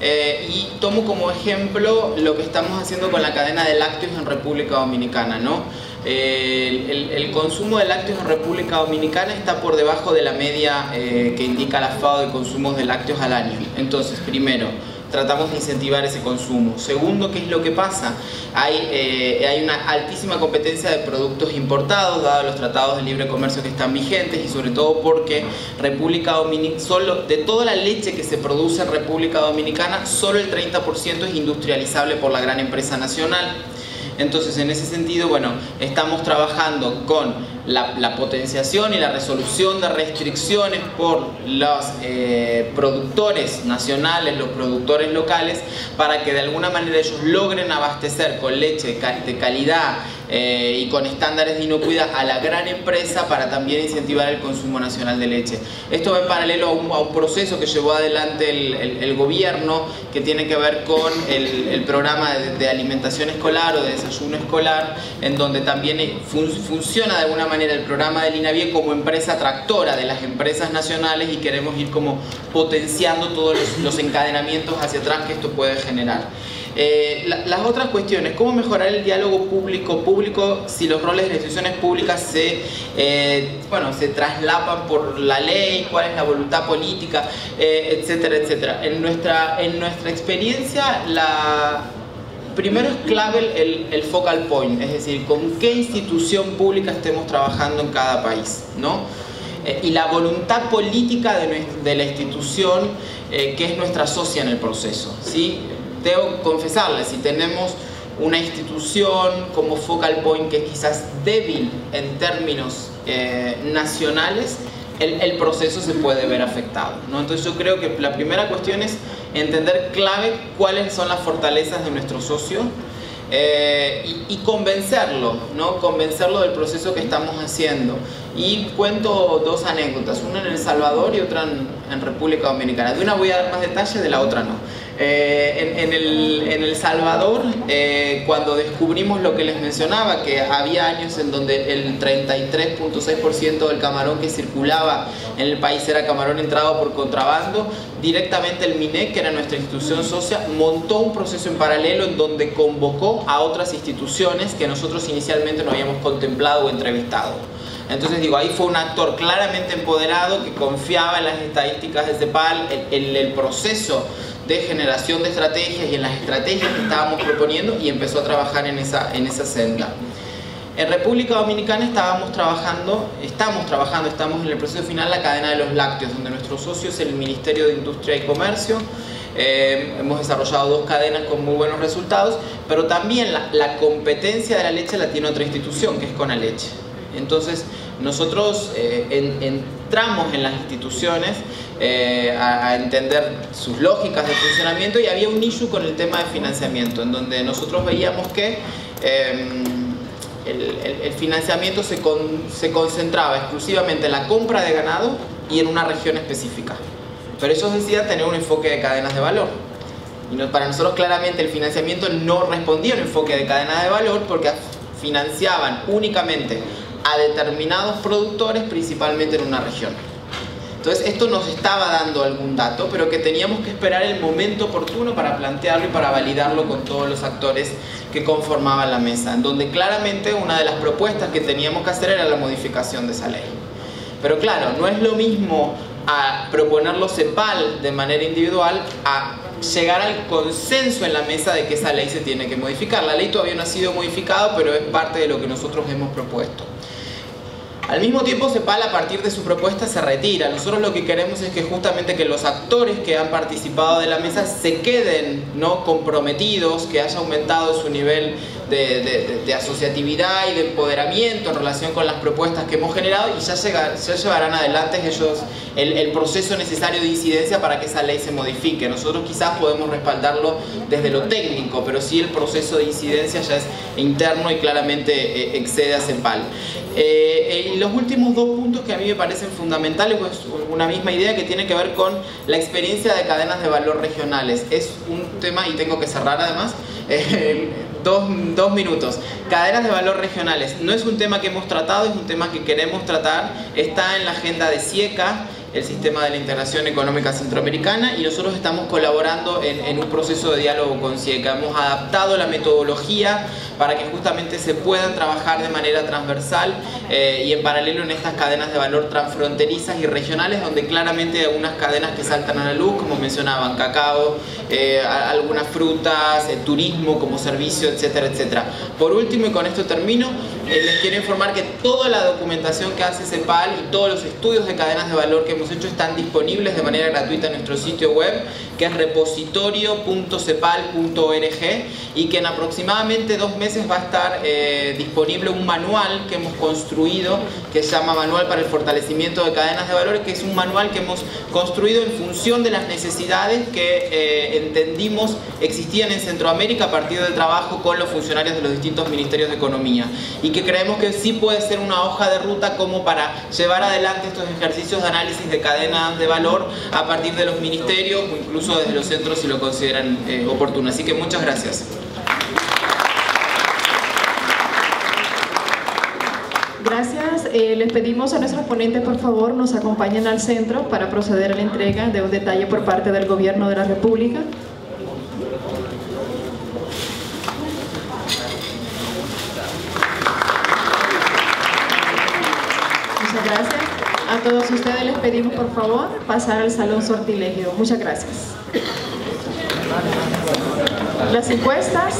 y tomo como ejemplo lo que estamos haciendo con la cadena de lácteos en República Dominicana, ¿no? El consumo de lácteos en República Dominicana está por debajo de la media que indica la FAO de consumos de lácteos al año. Entonces, primero, tratamos de incentivar ese consumo. Segundo, ¿qué es lo que pasa? Hay una altísima competencia de productos importados, dados los tratados de libre comercio que están vigentes, y sobre todo porque República Dominicana, solo de toda la leche que se produce en República Dominicana, solo el 30% es industrializable por la gran empresa nacional. Entonces, en ese sentido, bueno, estamos trabajando con la potenciación y la resolución de restricciones por los productores nacionales, los productores locales, para que de alguna manera ellos logren abastecer con leche de calidad y con estándares de inocuidad a la gran empresa, para también incentivar el consumo nacional de leche. Esto va en paralelo a un proceso que llevó adelante el gobierno, que tiene que ver con el programa de alimentación escolar o de desayuno escolar, en donde también funciona de alguna manera el programa del INAVIE como empresa tractora de las empresas nacionales, y queremos ir como potenciando todos los encadenamientos hacia atrás que esto puede generar. Las otras cuestiones, cómo mejorar el diálogo público si los roles de las instituciones públicas se traslapan por la ley, cuál es la voluntad política, etcétera, etcétera. En nuestra experiencia, primero es clave el focal point, es decir, con qué institución pública estemos trabajando en cada país, ¿no? Y la voluntad política de la institución que es nuestra socia en el proceso, ¿sí? Debo confesarles, si tenemos una institución como focal point que es quizás débil en términos nacionales, el proceso se puede ver afectado, ¿no? Entonces yo creo que la primera cuestión es entender clave cuáles son las fortalezas de nuestro socio y convencerlo, ¿no? Convencerlo del proceso que estamos haciendo. Y cuento dos anécdotas, una en El Salvador y otra en República Dominicana. De una voy a dar más detalle, de la otra no. En El Salvador, cuando descubrimos lo que les mencionaba, que había años en donde el 33.6% del camarón que circulaba en el país era camarón entrado por contrabando, directamente el MINEC, que era nuestra institución socia, montó un proceso en paralelo en donde convocó a otras instituciones que nosotros inicialmente no habíamos contemplado o entrevistado. Entonces digo, ahí fue un actor claramente empoderado que confiaba en las estadísticas de CEPAL, el proceso de generación de estrategias y en las estrategias que estábamos proponiendo, y empezó a trabajar en esa senda. En República Dominicana estamos en el proceso final la cadena de los lácteos, donde nuestro socio es el Ministerio de Industria y Comercio. Hemos desarrollado 2 cadenas con muy buenos resultados, pero también la competencia de la leche la tiene otra institución, que es Conaleche. Entonces nosotros entramos en las instituciones a entender sus lógicas de funcionamiento, y había un issue con el tema de financiamiento, en donde nosotros veíamos que el financiamiento se concentraba exclusivamente en la compra de ganado y en una región específica, pero ellos decían tener un enfoque de cadenas de valor. Y para nosotros claramente el financiamiento no respondía a un enfoque de cadena de valor, porque financiaban únicamente a determinados productores, principalmente en una región. Entonces esto nos estaba dando algún dato, pero que teníamos que esperar el momento oportuno para plantearlo y para validarlo con todos los actores que conformaban la mesa, en donde claramente una de las propuestas que teníamos que hacer era la modificación de esa ley. Pero claro, no es lo mismo a proponerlo CEPAL de manera individual a llegar al consenso en la mesa de que esa ley se tiene que modificar. La ley todavía no ha sido modificada, pero es parte de lo que nosotros hemos propuesto. Al mismo tiempo, CEPAL, a partir de su propuesta, se retira. Nosotros lo que queremos es que justamente que los actores que han participado de la mesa se queden, ¿no?, comprometidos, que haya aumentado su nivel de asociatividad y de empoderamiento en relación con las propuestas que hemos generado, y ya llevarán adelante ellos el proceso necesario de incidencia para que esa ley se modifique. Nosotros quizás podemos respaldarlo desde lo técnico, pero sí el proceso de incidencia ya es interno y claramente excede a CEPAL. Y los últimos 2 puntos que a mí me parecen fundamentales, pues una misma idea que tiene que ver con la experiencia de cadenas de valor regionales. Es un tema, y tengo que cerrar además, 2 minutos. Cadenas de valor regionales no es un tema que hemos tratado, es un tema que queremos tratar. Está en la agenda de SIECA, el Sistema de la Integración Económica Centroamericana, y nosotros estamos colaborando en un proceso de diálogo con SIECA. Hemos adaptado la metodología para que justamente se puedan trabajar de manera transversal y en paralelo en estas cadenas de valor transfronterizas y regionales, donde claramente hay algunas cadenas que saltan a la luz, como mencionaban, cacao, algunas frutas, turismo como servicio, etcétera, etcétera. Por último, y con esto termino, les quiero informar que toda la documentación que hace CEPAL y todos los estudios de cadenas de valor que hemos hecho están disponibles de manera gratuita en nuestro sitio web, que es repositorio.cepal.org, y que en aproximadamente 2 meses va a estar disponible un manual que hemos construido, que se llama Manual para el Fortalecimiento de Cadenas de Valor, que es un manual que hemos construido en función de las necesidades que entendimos existían en Centroamérica a partir del trabajo con los funcionarios de los distintos ministerios de Economía, y que creemos que sí puede ser una hoja de ruta como para llevar adelante estos ejercicios de análisis de cadenas de valor a partir de los ministerios o incluso desde los centros si lo consideran oportuno. Así que muchas gracias. Gracias. Les pedimos a nuestros ponentes, por favor, nos acompañen al centro para proceder a la entrega de un detalle por parte del Gobierno de la República. Muchas gracias a todos. ustedes les pedimos por favor pasar al Salón Sortilegio. Muchas gracias. Las encuestas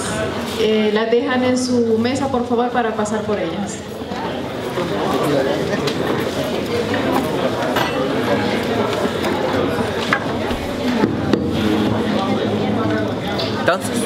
las dejan en su mesa por favor para pasar por ellas. Entonces.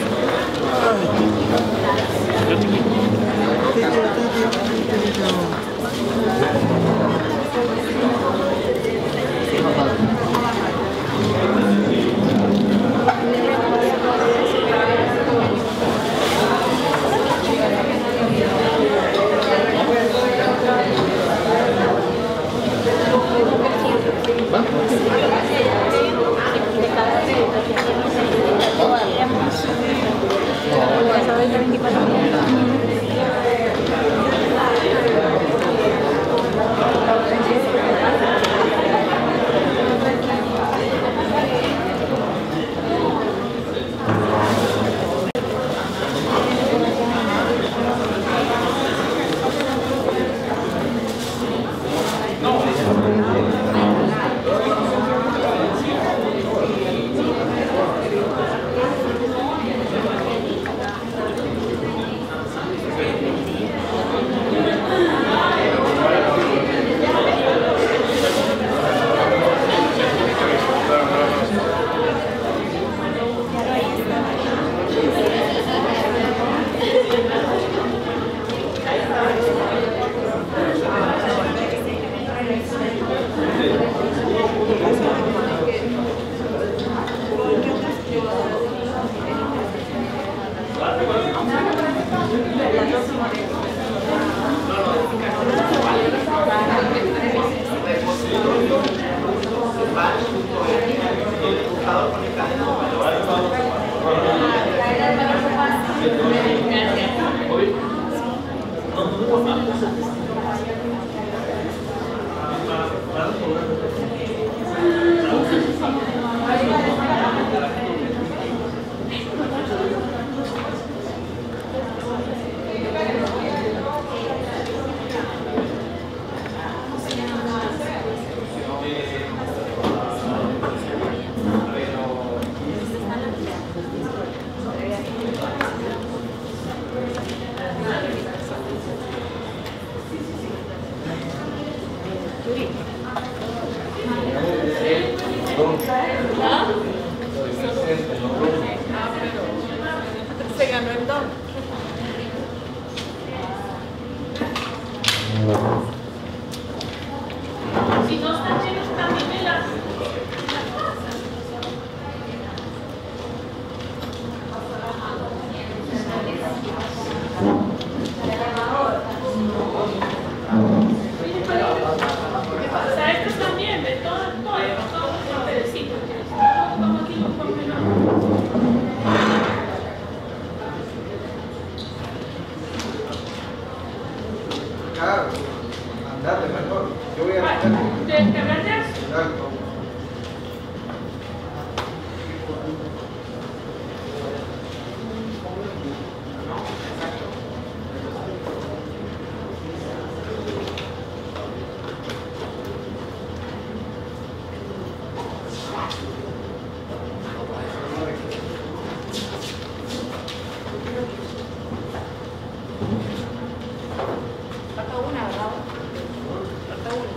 Se ganó el don. Si no están llenos también me las... O sea, estos también, de todo los pedecitos. Como aquí lo ponen. Claro, andate mejor. Yo voy a ¿Descargar ya? Falta una, ¿verdad? Falta una.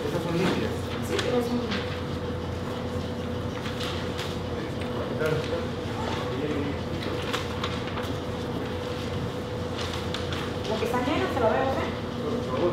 Esas son limpias. Sí, pero son... Lo que está lleno se lo veo, ¿eh? Por favor.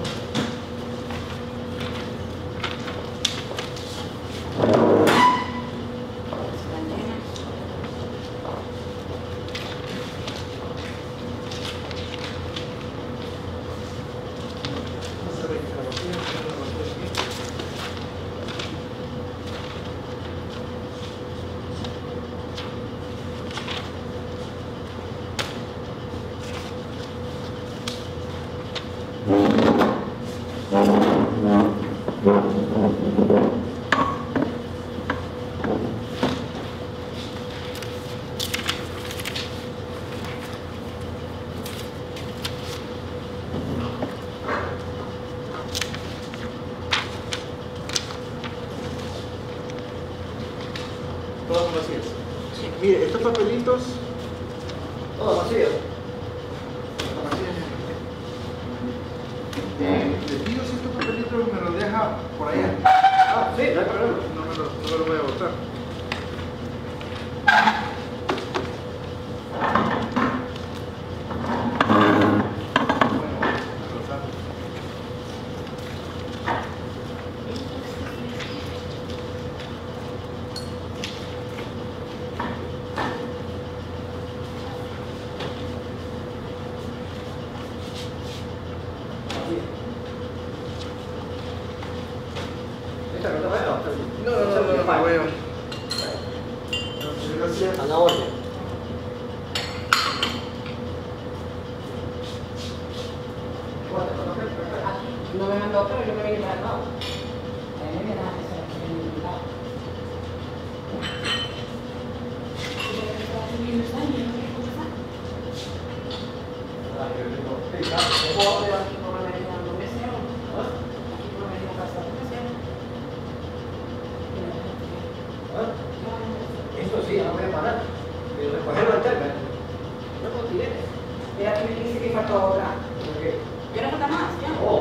Todas son vacías. Sí. Mire, estos papelitos. Todos vacíos. Le pido si estos papelitos me los deja por allá. Ah, sí, no hay problema. No me los voy a botar. A la orden. No me mandó, pero yo me vine para el lado. A mí me da esa lado. Esto sí, no voy a parar. Pero recogerlo al termo. No considere. Mira, que me dice que faltó otra. ¿Por qué? ¿Quieres falta más? ¿Ya? Oh.